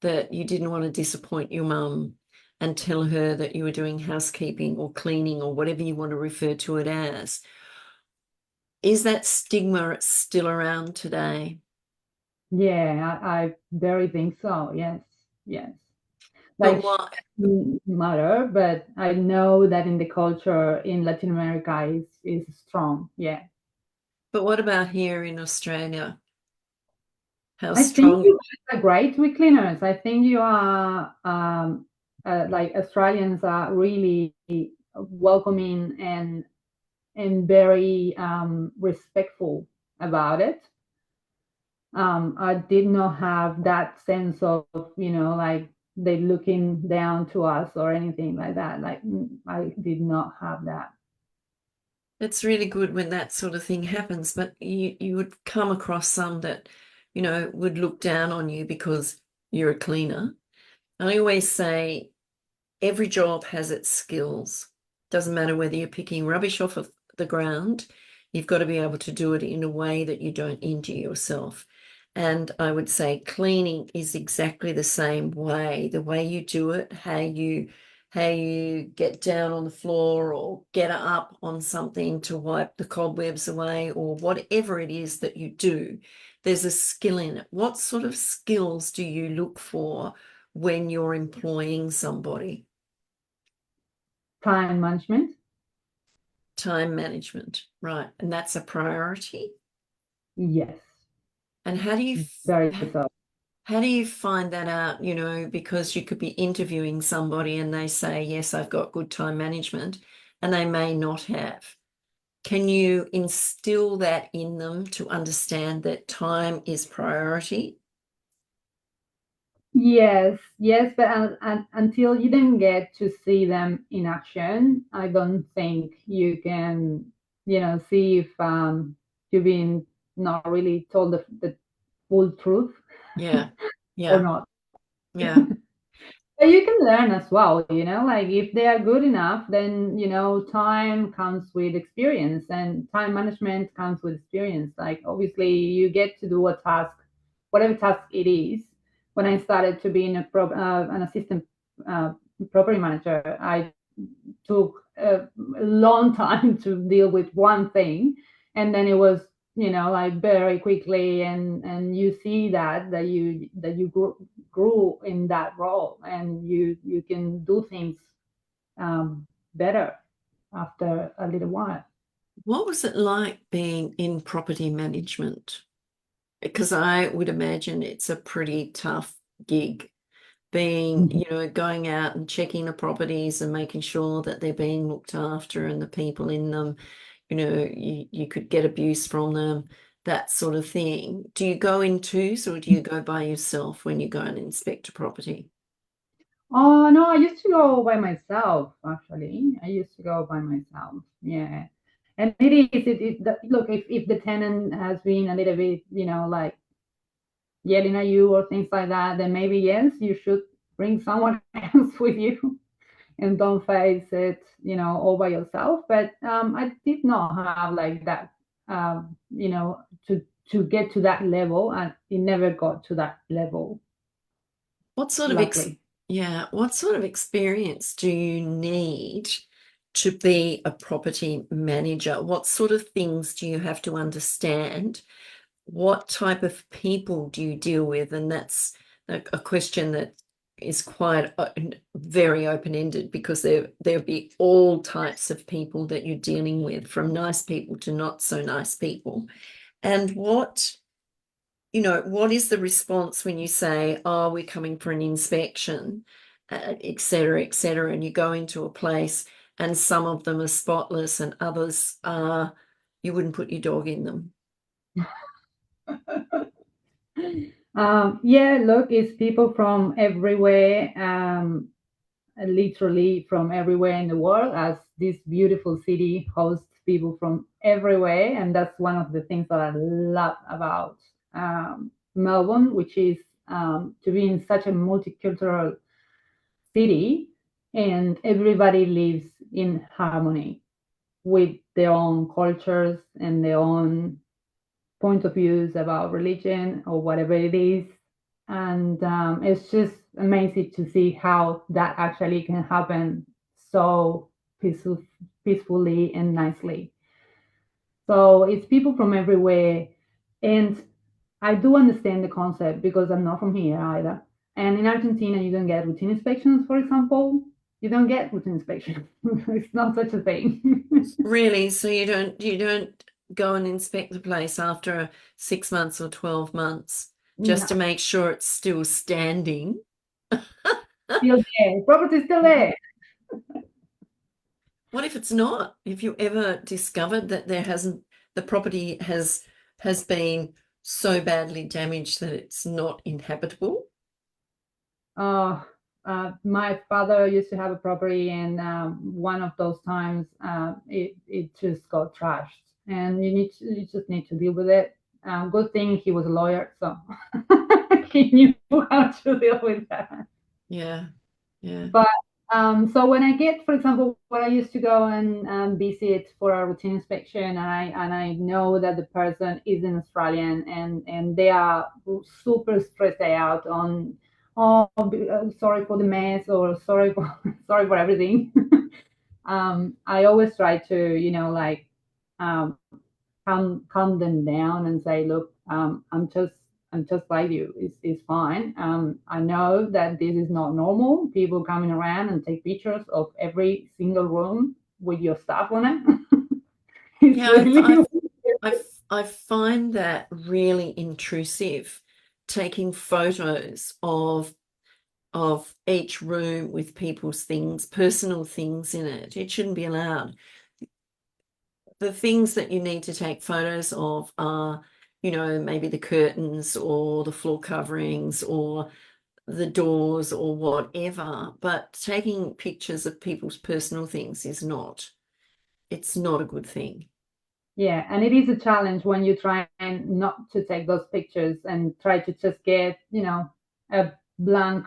that you didn't want to disappoint your mum and tell her that you were doing housekeeping or cleaning or whatever you want to refer to it as? Is that stigma still around today? Yeah, I very think so. Yes, yes. But Like what matter, but I know that in the culture in Latin America is strong. Yeah. but what about here in Australia? How I think strong? you guys are great with cleaners. I think you are like Australians are really welcoming and very respectful about it. I did not have that sense of like they looking down to us or anything like that. Like I did not have that. It's really good when that sort of thing happens, but you would come across some that, would look down on you because you're a cleaner. I always say every job has its skills. Doesn't matter whether you're picking rubbish off of the ground, you've got to be able to do it in a way that you don't injure yourself. And I would say cleaning is exactly the same way. The way you do it, how you get down on the floor or get up on something to wipe the cobwebs away or whatever it is that you do, there's a skill in it. What sort of skills do you look for when you're employing somebody? Time management. Time management, right? And that's a priority. Yes, And how do you very so. how do you find that out? Because you could be interviewing somebody and they say, yes, I've got good time management, and they may not have. Can you instill that in them to understand that time is priority? Yes, yes, but until you don't get to see them in action, I don't think you can, see if you've been not really told the full truth Yeah, or yeah, not. yeah. But you can learn as well, like if they are good enough, then, time comes with experience and time management comes with experience. Like obviously you get to do a task, whatever task it is. When I started to be an assistant uh, property manager, I took a long time to deal with one thing, and then it was like very quickly, and you see that you grew in that role, and you can do things better after a little while. What was it like being in property management? Because I would imagine it's a pretty tough gig, being, Mhm. going out and checking the properties and making sure that they're being looked after and the people in them, you could get abuse from them, that sort of thing. Do you go in twos or do you go by yourself when you go and inspect a property? Oh no, I used to go by myself. Actually, I used to go by myself. Yeah, and look, if the tenant has been a little bit, like yelling at you or things like that, then maybe yes, you should bring someone else with you and don't face it, all by yourself. But I did not have like that, to get to that level, and it never got to that level, What sort of luckily. yeah, what sort of experience do you need to be a property manager? What sort of things do you have to understand? What type of people do you deal with? And that's a question that is quite very open-ended, because there'll be all types of people that you're dealing with, from nice people to not so nice people. And what is the response when you say, oh, we're coming for an inspection, et cetera, and you go into a place and some of them are spotless and others are, you wouldn't put your dog in them. Yeah, look, it's people from everywhere, literally from everywhere in the world, as this beautiful city hosts people from everywhere. And that's one of the things that I love about Melbourne, which is to be in such a multicultural city, and everybody lives in harmony with their own cultures and their own point of views about religion or whatever it is. And it's just amazing to see how that actually can happen so peaceful, peacefully and nicely. So it's people from everywhere. And I do understand the concept because I'm not from here either. And in Argentina, you don't get routine inspections, for example. You don't get routine inspections. It's not such a thing. Really? So you don't go and inspect the place after 6 months or 12 months just to No, make sure it's still standing? still there. Property still there. What if it's not? If you ever discovered that the property has been so badly damaged that it's not inhabitable? Uh, my father used to have a property, and one of those times, it just got trashed, and you just need to deal with it. Good thing he was a lawyer, so he knew how to deal with that. Yeah, yeah. But so when I get, for example, when I used to go and visit for a routine inspection, and I know that the person is an Australian, and they are super stressed out on, oh, sorry for the mess, or sorry for sorry for everything. I always try to, like, um, calm them down and say, look, I'm just like you. It's fine. I know that this is not normal. People coming around and take pictures of every single room with your stuff on it. It's Yeah, really I find that really intrusive, taking photos of each room with people's things, personal things in it. It shouldn't be allowed. The things that you need to take photos of are, maybe the curtains or the floor coverings or the doors or whatever. But taking pictures of people's personal things it's not a good thing. Yeah, and it is a challenge when you try and not to take those pictures and try to just get, a blank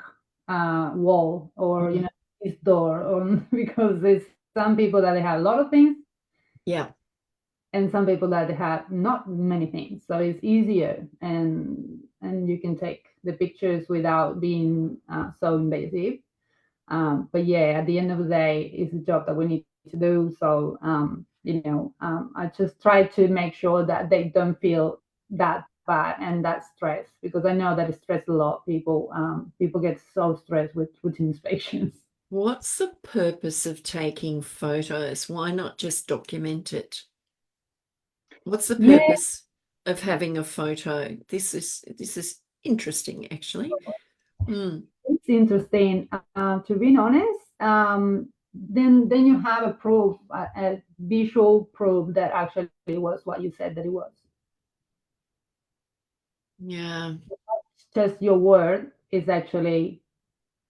wall or, Mm. this door, or because there's some people that they have a lot of things Yeah. and some people that they have not many things. So it's easier, and you can take the pictures without being so invasive. But yeah, at the end of the day, it's a job that we need to do. So, I just try to make sure that they don't feel that bad and that stress, because I know that it stresses a lot. People get so stressed with routine inspections. What's the purpose of taking photos? Why not just document it? What's the Yeah, purpose of having a photo? This is interesting, actually. Mm, it's interesting. To be honest, then you have a proof, a visual proof that actually was what you said that it was. yeah. Just your word is actually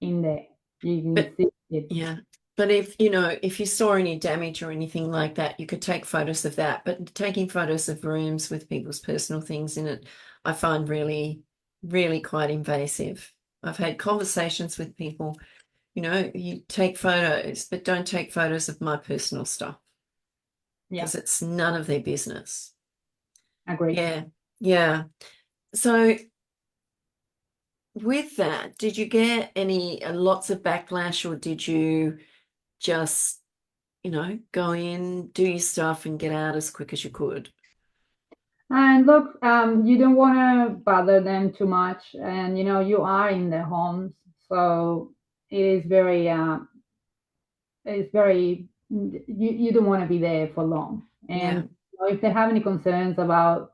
in there. You can But see it. yeah. But if you saw any damage or anything like that, you could take photos of that. But taking photos of rooms with people's personal things in it, I find really, really quite invasive. I've had conversations with people, you take photos, but don't take photos of my personal stuff Yeah, because it's none of their business. agree. Yeah. Yeah. So with that, did you get any lots of backlash, or did you just, go in, do your stuff and get out as quick as you could? And look, you don't want to bother them too much, and you are in their homes, so it is very, it's very. You don't want to be there for long, Yeah. and if they have any concerns about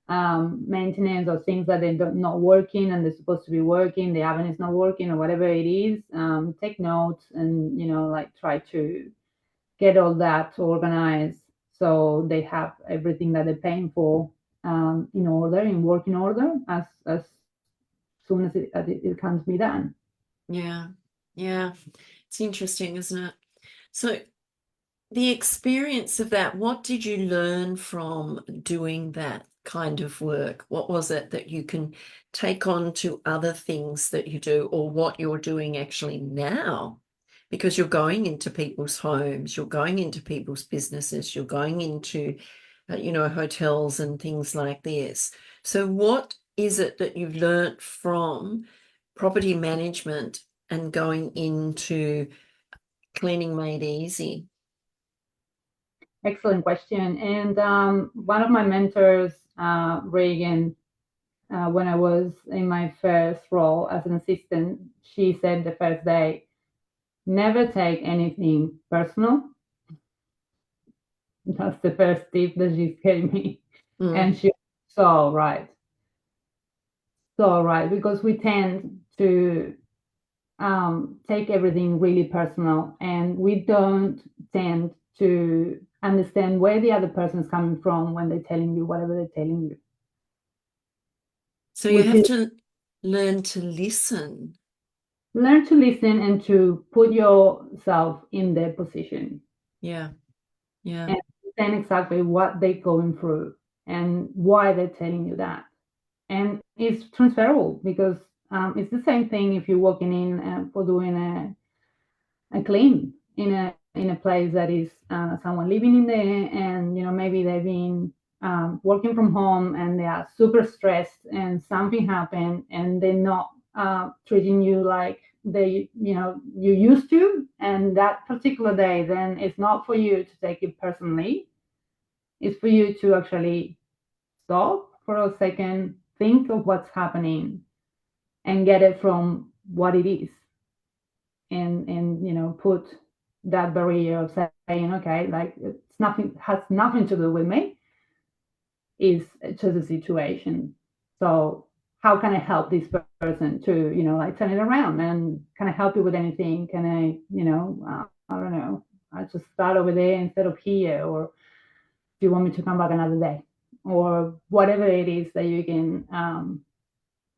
maintenance or things that they're not working and they're supposed to be working, the oven is not working or whatever it is, take notes and like try to get all that organized so they have everything that they're paying for in order, in working order, as soon as it can be done. Yeah. Yeah. It's interesting, isn't it? So the experience of that, what did you learn from doing that kind of work? What was it that you can take on to other things that you do, or what you're doing actually now? Because you're going into people's homes, you're going into people's businesses, you're going into, hotels and things like this. So what is it that you've learned from property management and going into cleaning made easy? Excellent question. And one of my mentors, Reagan, when I was in my first role as an assistant, she said the first day, never take anything personal. That's the first tip that she gave me. Mm, And she was so right. So right, because we tend to take everything really personal, and we don't tend to understand where the other person's coming from when they're telling you whatever they're telling you, so you which have is to learn to listen. learn to listen and to put yourself in their position Yeah, yeah, and understand exactly what they're going through and why they're telling you that. And it's transferable because it's the same thing if you're walking in for doing a clean in a place that is someone living in there, and maybe they've been working from home and they are super stressed and something happened and they're not treating you like you used to, and that particular day, then it's not for you to take it personally. It's for you to actually stop for a second, think of what's happening, and get it from what it is, and put that barrier of saying, okay, like, it's has nothing to do with me. Is just a situation. So how can I help this person to, like, turn it around? And can I help you with anything? Can I, I don't know, I just start over there instead of here, or do you want me to come back another day, or whatever it is that you can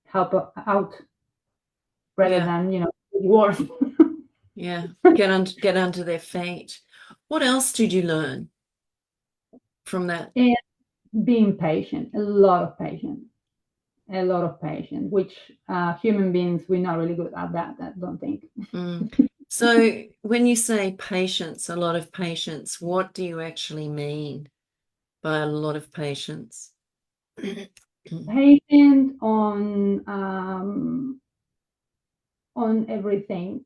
help out, rather Yeah. than worse. Yeah. Get under their feet. What else did you learn from that? And being patient, a lot of patience, which human beings, we're not really good at that. I don't think. Mm. So when you say patience, a lot of patience, what do you actually mean by a lot of patience? Patient on everything.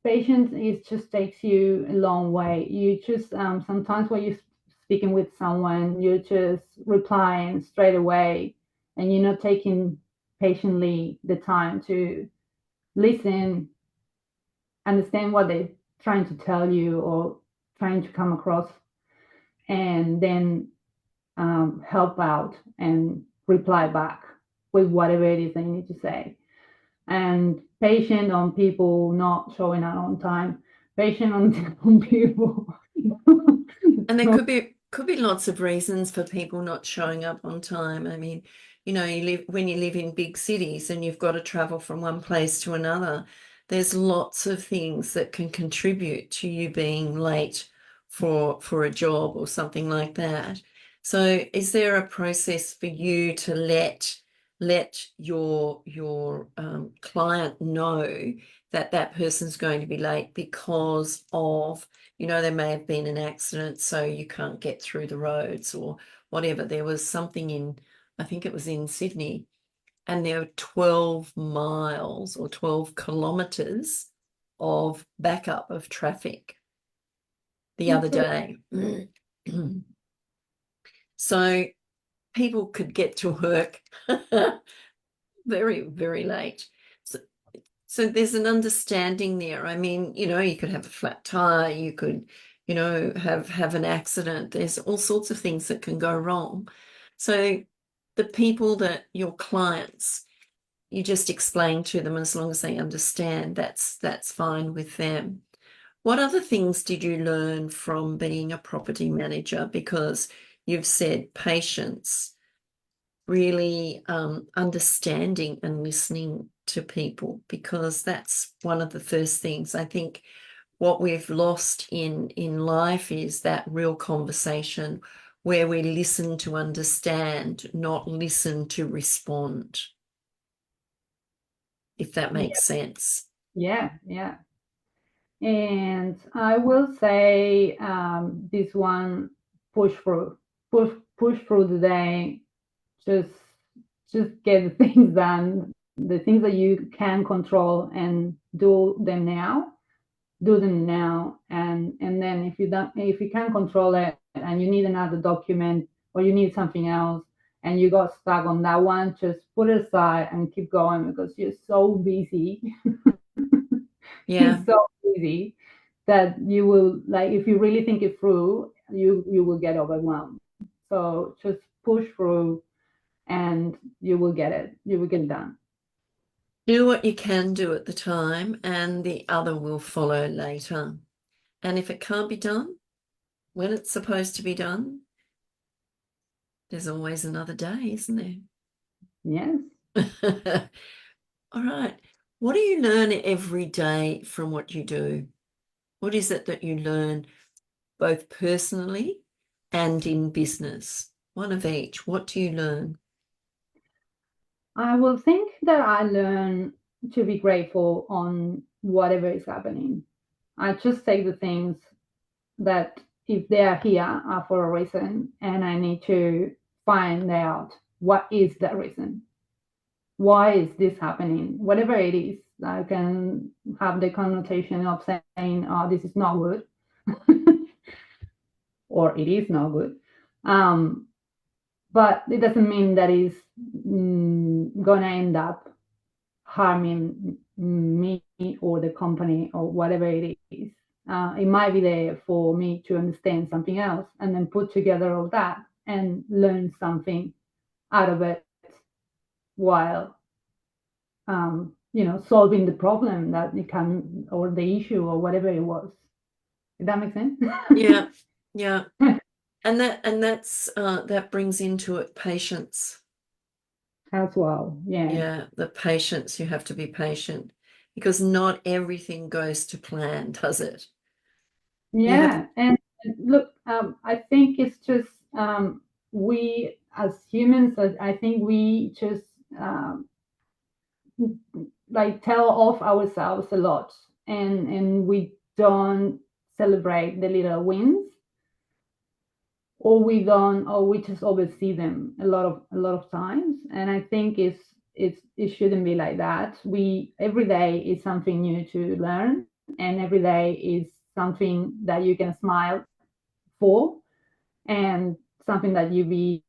Patience is just takes you a long way. You just sometimes when you're speaking with someone, you're just replying straight away, and you're not taking patiently the time to listen, understand what they're trying to tell you or trying to come across, and then help out and reply back with whatever it is they need to say. And patient on people not showing up on time, patient on people. And there could be lots of reasons for people not showing up on time. I mean, when you live in big cities and you've got to travel from one place to another, there's lots of things that can contribute to you being late for a job or something like that. So is there a process for you to let your client know that that person's going to be late because of, there may have been an accident, so you can't get through the roads or whatever. There was something I think it was in Sydney, and there were 12 miles or 12 kilometers of backup of traffic the other That's a day. So people could get to work very, very late. So there's an understanding there. I mean, you could have a flat tire, you could, have an accident. There's all sorts of things that can go wrong. So the people that your clients, you just explain to them, as long as they understand, that's fine with them. What other things did you learn from being a property manager? Because you've said patience, really understanding and listening to people, because that's one of the first things. I think what we've lost in life is that real conversation where we listen to understand, not listen to respond, if that makes sense. Yeah, yeah. And I will say, this one, push through, push through the day. Just get the things done, the things that you can control, and do them now. And then if you can't control it, and you need another document, or you need something else, and you got stuck on that one, just put it aside and keep going, because you're so busy. Yeah. You're so busy that you will, like, if you really think it through, you will get overwhelmed. So just push through, and you will get it. You will get it done. Do what you can do at the time, and the other will follow later. And if it can't be done when it's supposed to be done, there's always another day, isn't Yes. there? All right. What do you learn every day from what you do? What is it that you learn both personally and in business? One of each. What do you learn? I will think that I learn to be grateful on whatever is happening. I just take the things that, if they are here, are for a reason, and I need to find out what is that reason. Why is this happening? Whatever it is, I can have the connotation of saying, "Oh, this is not good," or "It is not good." Um, but it doesn't mean that it's gonna end up harming me or the company or whatever it is. It might be there for me to understand something else and then put together all that and learn something out of it while solving the problem that it can, or the issue or whatever it was. Did that make sense? Yeah, yeah. That brings into it patience. As well. Yeah. Yeah, the patience, you have to be patient because not everything goes to plan, does it? You have, Yeah. And look, I think it's just we as humans, I think we just um, like tell off ourselves a lot, and we don't celebrate the little wins, or we don't, or we just oversee them a lot of times. And I think it shouldn't be like that. We Every day is something new to learn, and every day is something that you can smile for, and something that you be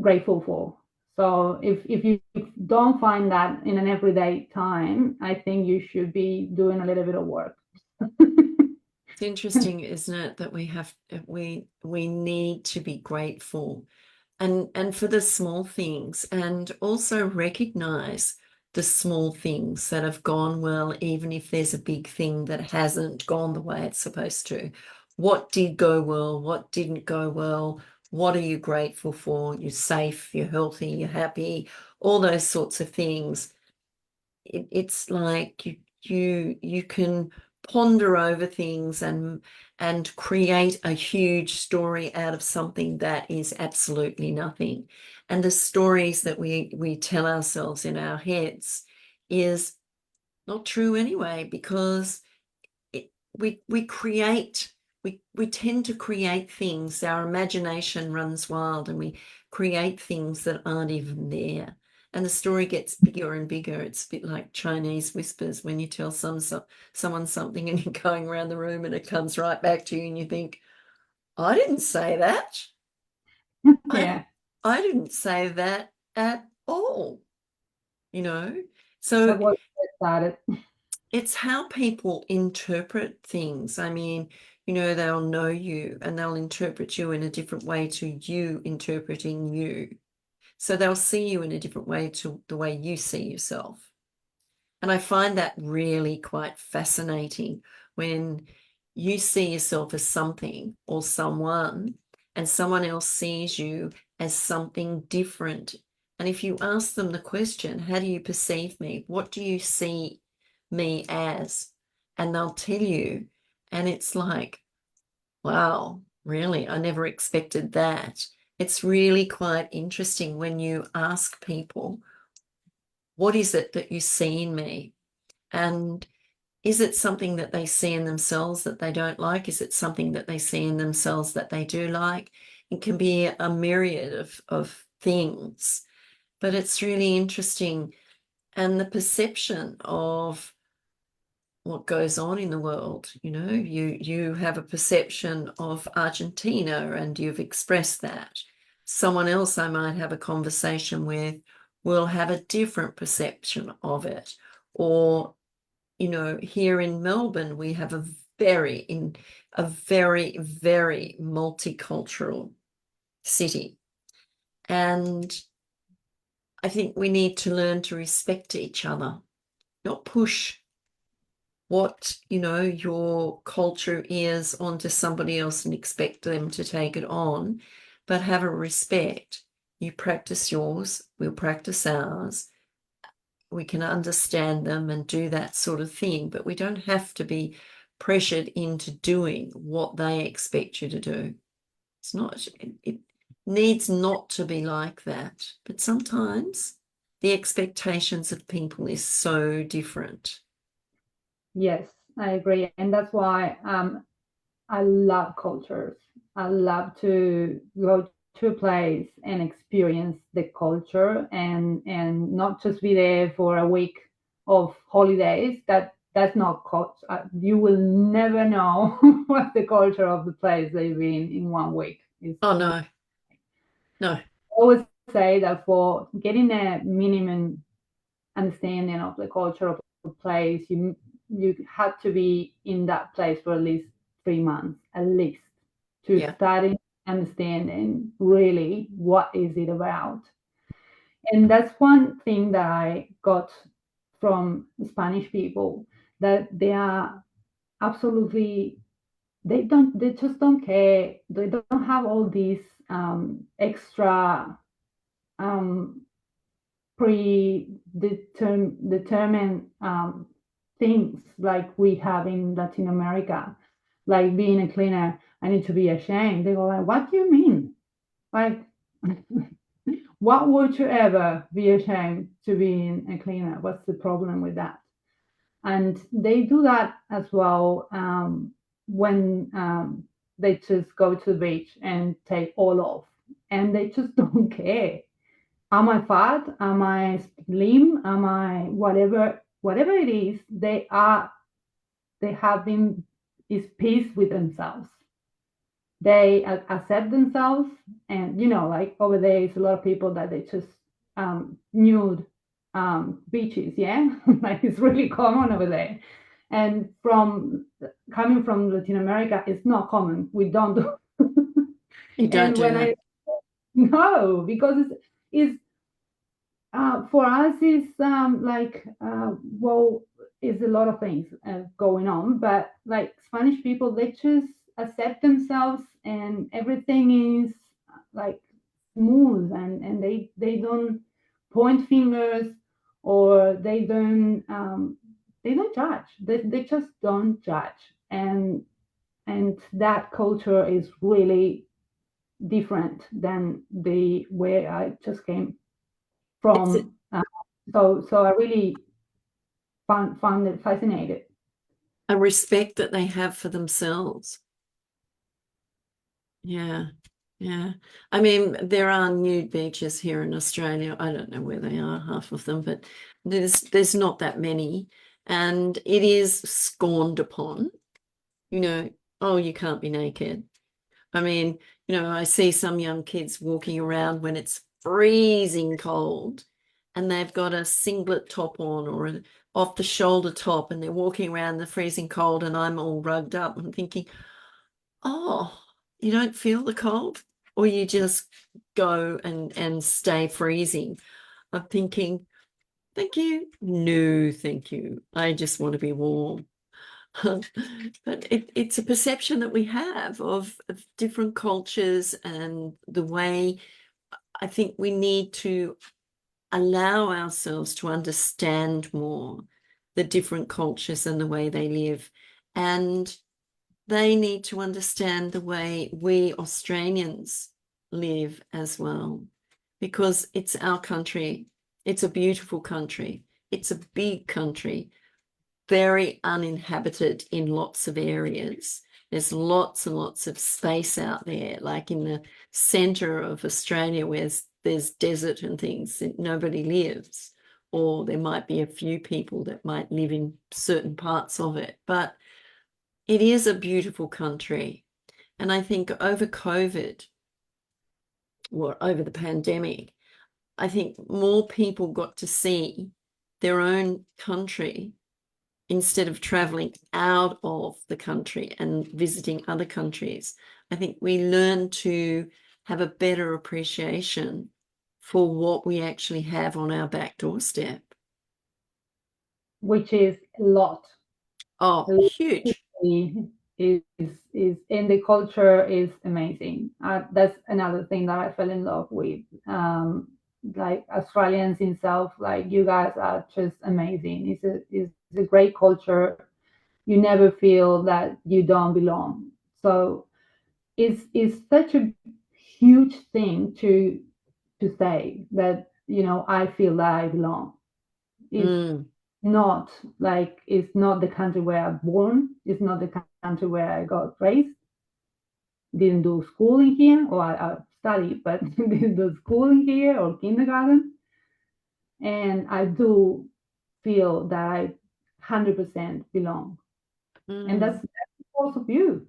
grateful for. So if you don't find that in an everyday time, I think you should be doing a little bit of work. it's interesting, isn't it, that we need to be grateful and for the small things and also recognize the small things that have gone well, even if there's a big thing that hasn't gone the way it's supposed to. What did go well? What didn't go well? What are you grateful for? You're safe, you're healthy, you're happy, all those sorts of things. It's like you can ponder over things and create a huge story out of something that is absolutely nothing. And the stories that we tell ourselves in our heads is not true anyway, because we create, we tend to create things. Our imagination runs wild and we create things that aren't even there. And the story gets bigger and bigger. It's a bit like Chinese whispers when you tell someone something and you're going around the room and it comes right back to you and you think, I didn't say that. I Yeah. I didn't say that at all, you know? So That was started. it's how people interpret things. I mean, they'll know you and they'll interpret you in a different way to you interpreting you. So they'll see you in a different way to the way you see yourself. And I find that really quite fascinating when you see yourself as something or someone, and someone else sees you as something different. And if you ask them the question, how do you perceive me? What do you see me as? And they'll tell you. And it's like, wow, really? I never expected that. It's really quite interesting when you ask people, what is it that you see in me? And is it something that they see in themselves that they don't like? Is it something that they see in themselves that they do like? It can be a myriad of things, but it's really interesting. And the perception of what goes on in the world, you have a perception of Argentina and you've expressed that. Someone else I might have a conversation with will have a different perception of it. Or here in Melbourne, we have a very, very multicultural city. And I think we need to learn to respect each other, not push what, your culture is onto somebody else and expect them to take it on, but have a respect. You practice yours, we'll practice ours. We can understand them and do that sort of thing, but we don't have to be pressured into doing what they expect you to do. It needs not to be like that. But sometimes the expectations of people is so different. Yes, I agree. And that's why I love cultures. I love to go to a place and experience the culture, and not just be there for a week of holidays. That's not culture. You will never know what the culture of the place they've been in 1 week is. Oh, no, no. I always say that for getting a minimum understanding of the culture of the place, you had to be in that place for at least 3 months, at least, to Yeah. study, understanding really what is it about. And that's one thing that I got from Spanish people, that they are absolutely, they just don't care. They don't have all these extra um, predetermined things like we have in Latin America, like being a cleaner. I need to be ashamed. They go like, "What do you mean? Like, what would you ever be ashamed to being a cleaner? What's the problem with that?" And they do that as well when they just go to the beach and take all off, and they just don't care. Am I fat? Am I slim? Am I whatever? Whatever it is, they have been is peace with themselves. They accept themselves, and like over there is a lot of people that they just nude beaches, yeah, like it's really common over there. And from coming from Latin America, it's not common. We don't do. You don't And do when that. I no, because it's for us is like well, is a lot of things going on, but like Spanish people, they just accept themselves, and everything is like smooth, and they don't point fingers, or they don't judge. They just don't judge, and that culture is really different than the where I just came It's from. So I really found it fascinating. a respect that they have for themselves. Yeah. Yeah. I mean, there are nude beaches here in Australia. I don't know where they are, half of them, but there's not that many. And it is scorned upon, you know, oh, you can't be naked. I mean, I see some young kids walking around when it's freezing cold and they've got a singlet top on or an off the shoulder top and they're walking around the freezing cold and I'm all rugged up. I'm thinking, oh, you don't feel the cold or you just go and stay freezing. I'm thinking, thank you. No, thank you. I just want to be warm. But it's a perception that we have of different cultures and the way I think we need to allow ourselves to understand more the different cultures and the way they live. And they need to understand the way we Australians live as well, because it's our country. It's a beautiful country. It's a big country, very uninhabited in lots of areas. There's lots and lots of space out there, like in the center of Australia, where there's desert and things that nobody lives, or there might be a few people that might live in certain parts of it. But it is a beautiful country. And I think over COVID or over the pandemic, I think more people got to see their own country instead of traveling out of the country and visiting other countries. I think we learn to have a better appreciation for what we actually have on our back doorstep. Which is a lot. Oh, A lot huge. is and the culture is amazing. That's another thing that I fell in love with. Like Australians itself, like you guys are just amazing. It's a great culture. You never feel that you don't belong. So it's such a huge thing to say that I feel that I belong. It's Mm, not like it's not the country where I'm born. It's not the country where I got raised. Didn't do schooling here, or I studied, but didn't do schooling here or kindergarten. And I do feel that I 100% belong. And mm. that's because of you,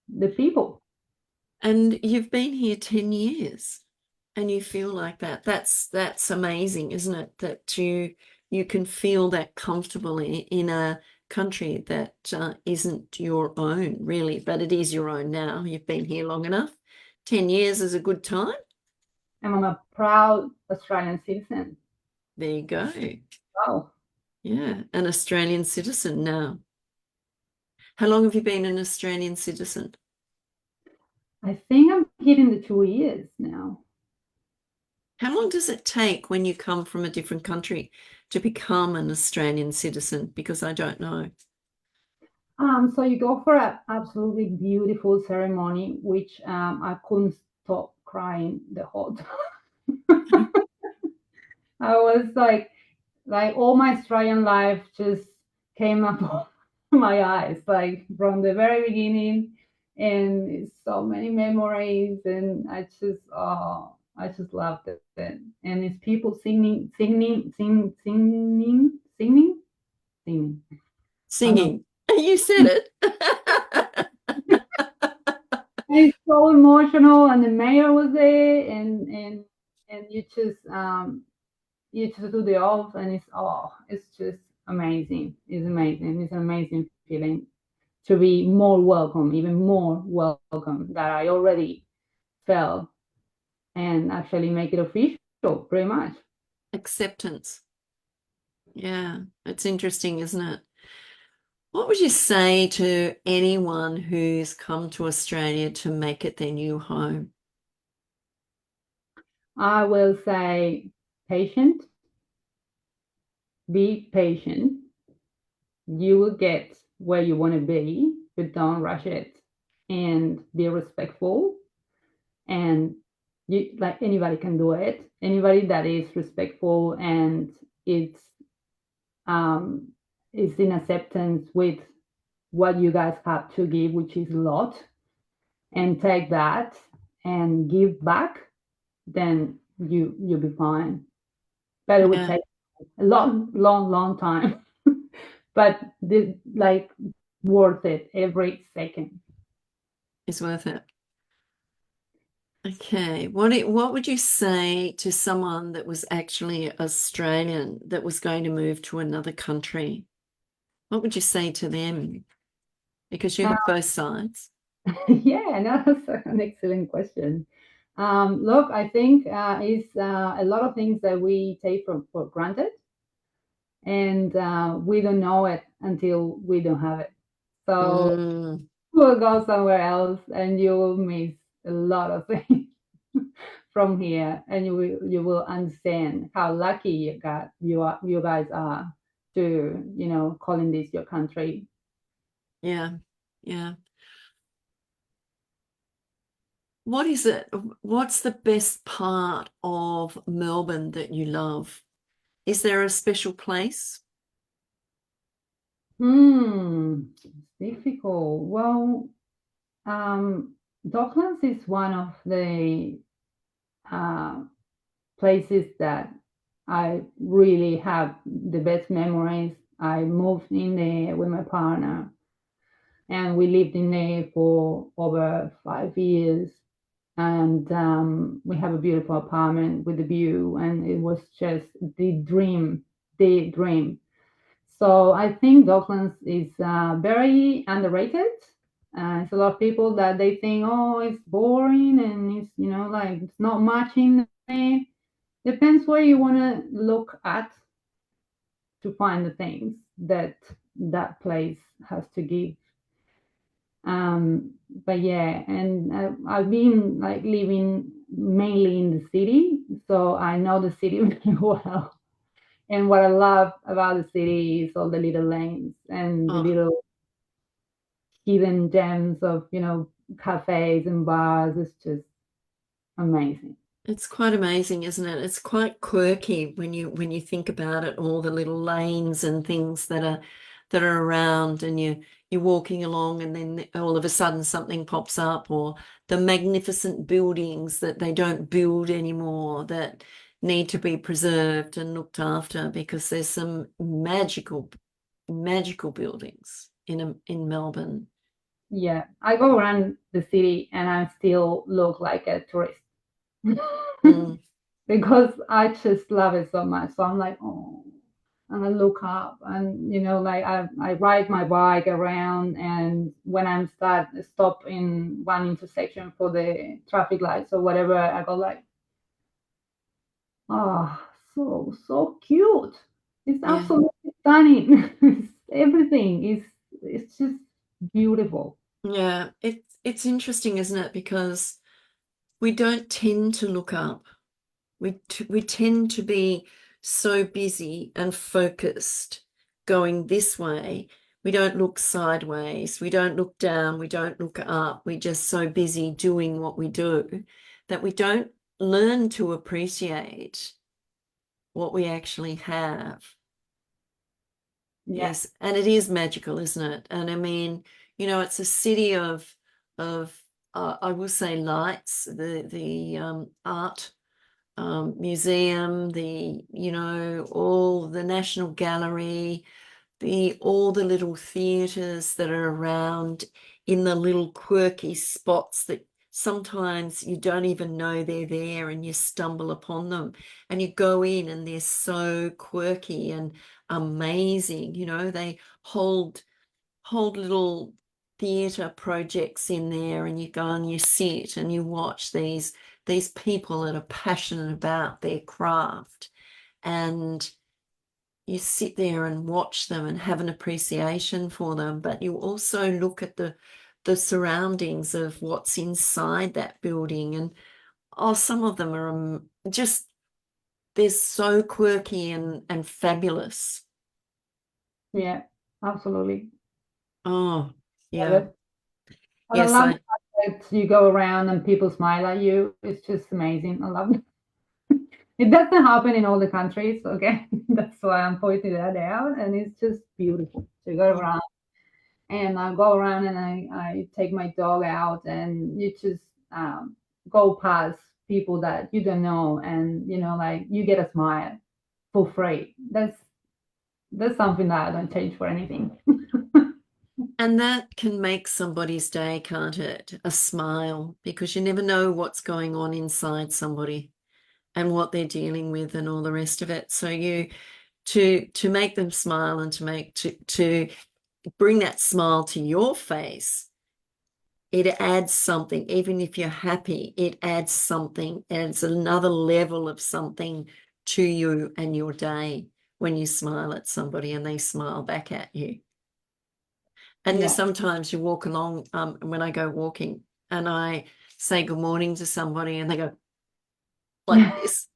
the people. And you've been here 10 years and you feel like that. That's amazing, isn't it? That you can feel that comfortable in a country that isn't your own, really, but it is your own now. You've been here long enough. 10 years is a good time. And I'm a proud Australian citizen. There you go. Wow. Yeah, an Australian citizen now. How long have you been an Australian citizen? I think I'm hitting the 2 years now. How long does it take when you come from a different country to become an Australian citizen? Because I don't know. So you go for an absolutely beautiful ceremony, which I couldn't stop crying the whole time. I was like all my Australian life just came up on my eyes, like from the very beginning, and it's so many memories, and I just loved it. And it's people singing. I don't know. Singing. You said it. It's so emotional, and the mayor was there, and you just do the oath, and it's just amazing. It's amazing. It's an amazing feeling to be more welcome, even more welcome that I already felt, and actually make it official, pretty much. Acceptance. Yeah, it's interesting, isn't it? What would you say to anyone who's come to Australia to make it their new home? I will say patient, be patient. You will get where you want to be, but don't rush it, and be respectful. And you, like, anybody can do it. Anybody that is respectful and it's um is in acceptance with what you guys have to give, which is a lot, and take that and give back, then you'll be fine. But it would Yeah, take a long time. But this, like, worth it every second. it's worth it. Okay, what would you say to someone that was actually Australian that was going to move to another country? What would you say to them? Because you Uh, have both sides. yeah, no, that's an excellent question. Look, I think it's a lot of things that we take for granted, and we don't know it until we don't have it. So Mm, we'll go somewhere else, and you will miss a lot of things from here, and you will understand how lucky you guys are to calling this your country. yeah, yeah. What is it? What's the best part of Melbourne that you love? Is there a special place? It's difficult. Well, um, Docklands is one of the uh, places that I really have the best memories. I moved in there with my partner, and we lived in there for over 5 years. And we have a beautiful apartment with a view, and it was just the dream. So I think Docklands is very underrated. It's a lot of people that they think, oh, it's boring, and it's like it's not much in there. Depends where you want to look at to find the things that that place has to give. But yeah, and I've been like living mainly in the city, so I know the city very well. And what I love about the city is all the little lanes and the Oh, little hidden gems of cafes and bars. It's just amazing. it's quite amazing, isn't it? It's quite quirky when you think about it, all the little lanes and things that are around, and you're walking along, and then all of a sudden something pops up, or the magnificent buildings that they don't build anymore that need to be preserved and looked after, because there's some magical buildings in Melbourne. Yeah, I go around the city and I still look like a tourist Mm, because I just love it so much. So I'm like, oh. and I look up, and like I ride my bike around, and when I'm stop in one intersection for the traffic lights or whatever, I go like, oh, so cute. It's Yeah. absolutely stunning. Everything is, it's just beautiful. Yeah. It's interesting, isn't it? Because we don't tend to look up. We tend to be so busy and focused going this way. We don't look sideways. We don't look down. We don't look up. We're just so busy doing what we do that we don't learn to appreciate what we actually have. Yeah, Yes, and it is magical, isn't it? And I mean, it's a city of I will say lights, the art museum, all the National Gallery, all the little theatres that are around in the little quirky spots that sometimes you don't even know they're there and you stumble upon them and you go in and they're so quirky and amazing. They hold little theatre projects in there, and you go and you sit and you watch these people that are passionate about their craft, and you sit there and watch them and have an appreciation for them, but you also look at the surroundings of what's inside that building. And some of them are just, they're so quirky and fabulous. yeah, absolutely. Oh, Love yeah. it. And I Yes, love the fact that you go around and people smile at you. It's just amazing. I love it. It doesn't happen in all the countries, okay? That's why I'm pointing that out. And it's just beautiful to go mm. around. And I go around and I take my dog out, and you just go past people that you don't know, and like you get a smile for free. That's something that I don't change for anything. And that can make somebody's day, can't it? A smile, because you never know what's going on inside somebody and what they're dealing with and all the rest of it. So to make them smile and to bring that smile to your face, it adds something. Even if you're happy, it adds something, adds another level of something to you and your day when you smile at somebody and they smile back at you. And there's Yeah, sometimes you walk along, when I go walking and I say good morning to somebody and they go like this.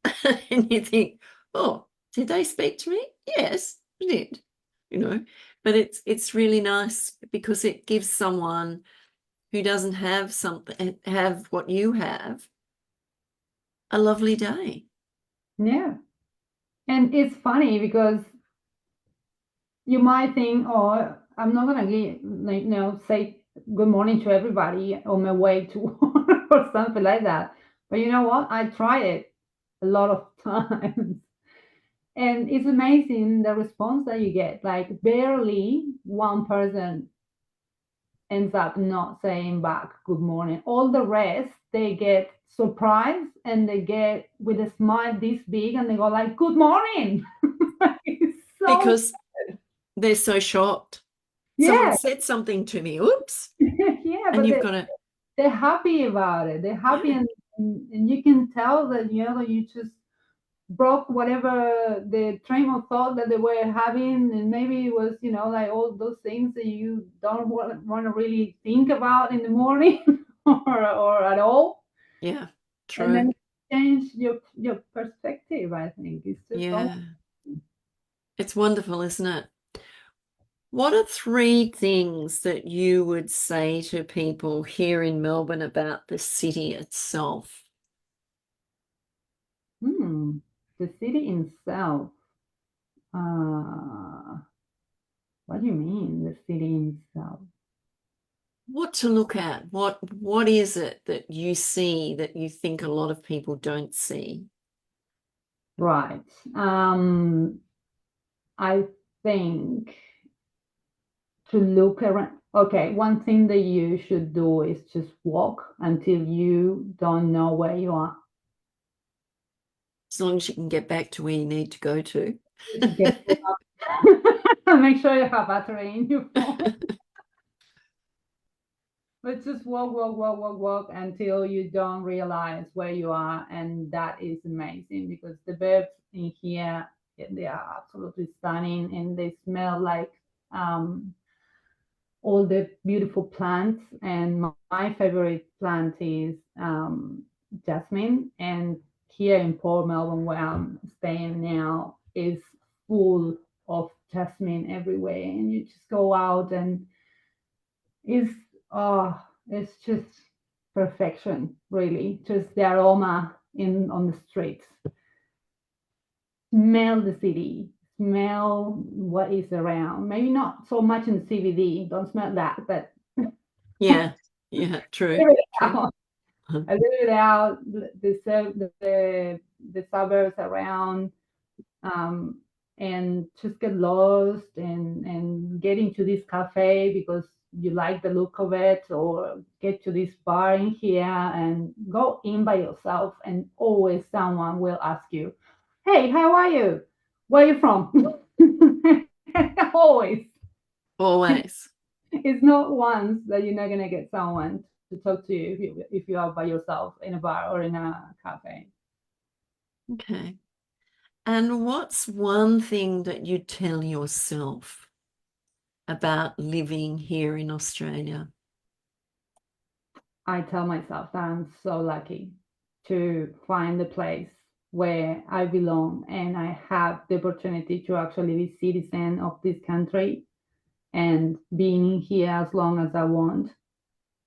And you think, oh, did they speak to me? Yes, they did, you know. But it's really nice because it gives someone who doesn't have what you have, a lovely day. yeah. And it's funny because you might think, oh, I'm not gonna say good morning to everybody on my way to work or something like that. But you know what? I tried it a lot of times. And it's amazing the response that you get. Like barely one person ends up not saying back good morning. All the rest, they get surprised and they get with a smile this big and they go like, good morning. It's so, Because they're so shocked. Someone yeah, said something to me, oops, yeah, and but you've got to, they're happy about it. They're happy, yeah, and you can tell that, you just broke whatever the train of thought that they were having, and maybe it was like all those things that you don't want to really think about in the morning or at all, yeah, and true. then change your perspective. I think it's just so. Yeah, it's wonderful, isn't it? What are three things that you would say to people here in Melbourne about the city itself? The city itself. uh what do you mean, the city itself? What to look at? What is it that you see that you think a lot of people don't see? Right. I think to look around. Okay, one thing that you should do is just walk until you don't know where you are. As long as you can get back to where you need to go to. Get Make sure you have battery in your phone. But just walk, walk, walk, walk, walk until you don't realize where you are. And that is amazing because the birds in here, they are absolutely stunning and they smell like um, all the beautiful plants. And my favorite plant is jasmine. And here in Port Melbourne, where I'm staying now, is full of jasmine everywhere. And you just go out and it's oh, it's just perfection, really. Just the aroma in on the streets. Smell the city. Smell what is around. Maybe not so much in the CBD. Don't smell that, but Yeah, yeah, true, live it true. out. I live it out. The suburbs around, um, and just get lost and get into this cafe because you like the look of it, or get to this bar in here and go in by yourself, and always someone will ask you, hey, how are you, where are you from? Always. Always. It's not once that you're not going to get someone to talk to you if you are by yourself in a bar or in a cafe. Okay. And what's one thing that you tell yourself about living here in Australia? I tell myself that I'm so lucky to find the place where I belong and I have the opportunity to actually be citizen of this country and being here as long as I want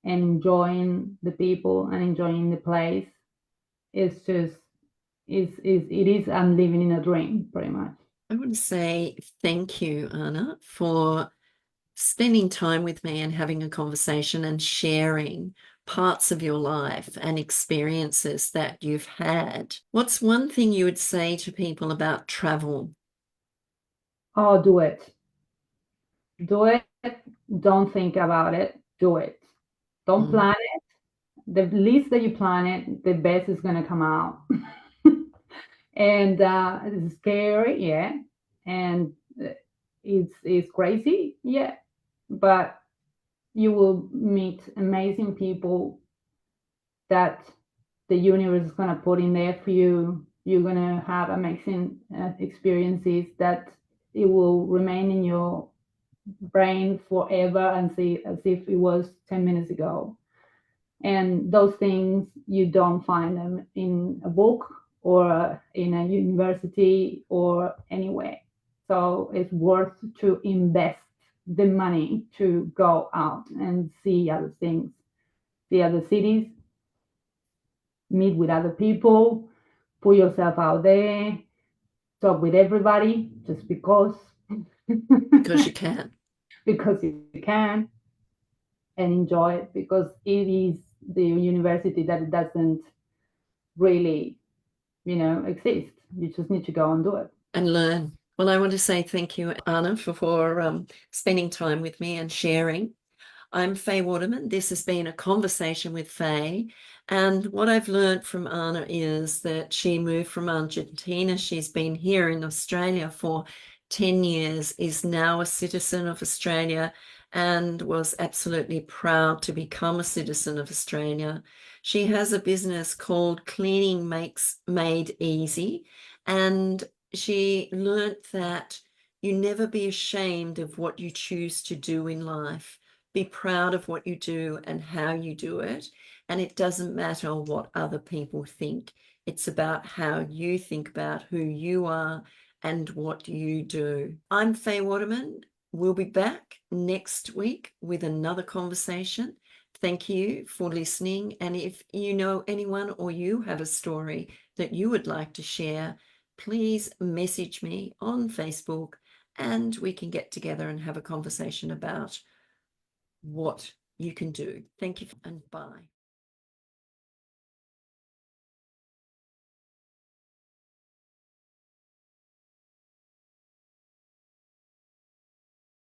and enjoying the people and enjoying the place. It's just it is I'm living in a dream pretty much. I want to say thank you, Anna, for spending time with me and having a conversation and sharing parts of your life and experiences that you've had. What's one thing you would say to people about travel? Oh, do it. Do it. Don't think about it. Do it. Don't Mm. plan it. The least that you plan it, the best is going to come out. And it's scary, yeah, and it's crazy, yeah, but you will meet amazing people that the universe is going to put in there for you. You're going to have amazing experiences that it will remain in your brain forever and see as if it was 10 minutes ago. And those things, you don't find them in a book or in a university or anywhere. So it's worth to invest the money to go out and see other things, see other cities, meet with other people, put yourself out there, talk with everybody just because Because you can. because you can, and enjoy it because it is the university that doesn't really, exist. You just need to go and do it. And learn. Well, I want to say thank you, Anna, for spending time with me and sharing. I'm Faye Waterman. This has been a conversation with Faye. And what I've learned from Anna is that she moved from Argentina. She's been here in Australia for 10 years, is now a citizen of Australia, and was absolutely proud to become a citizen of Australia. She has a business called Cleaning Makes Made Easy, and she learnt that you never be ashamed of what you choose to do in life. Be proud of what you do and how you do it. And it doesn't matter what other people think. It's about how you think about who you are and what you do. I'm Faye Waterman. We'll be back next week with another conversation. Thank you for listening. And if you know anyone or you have a story that you would like to share, please message me on Facebook and we can get together and have a conversation about what you can do. Thank you and bye.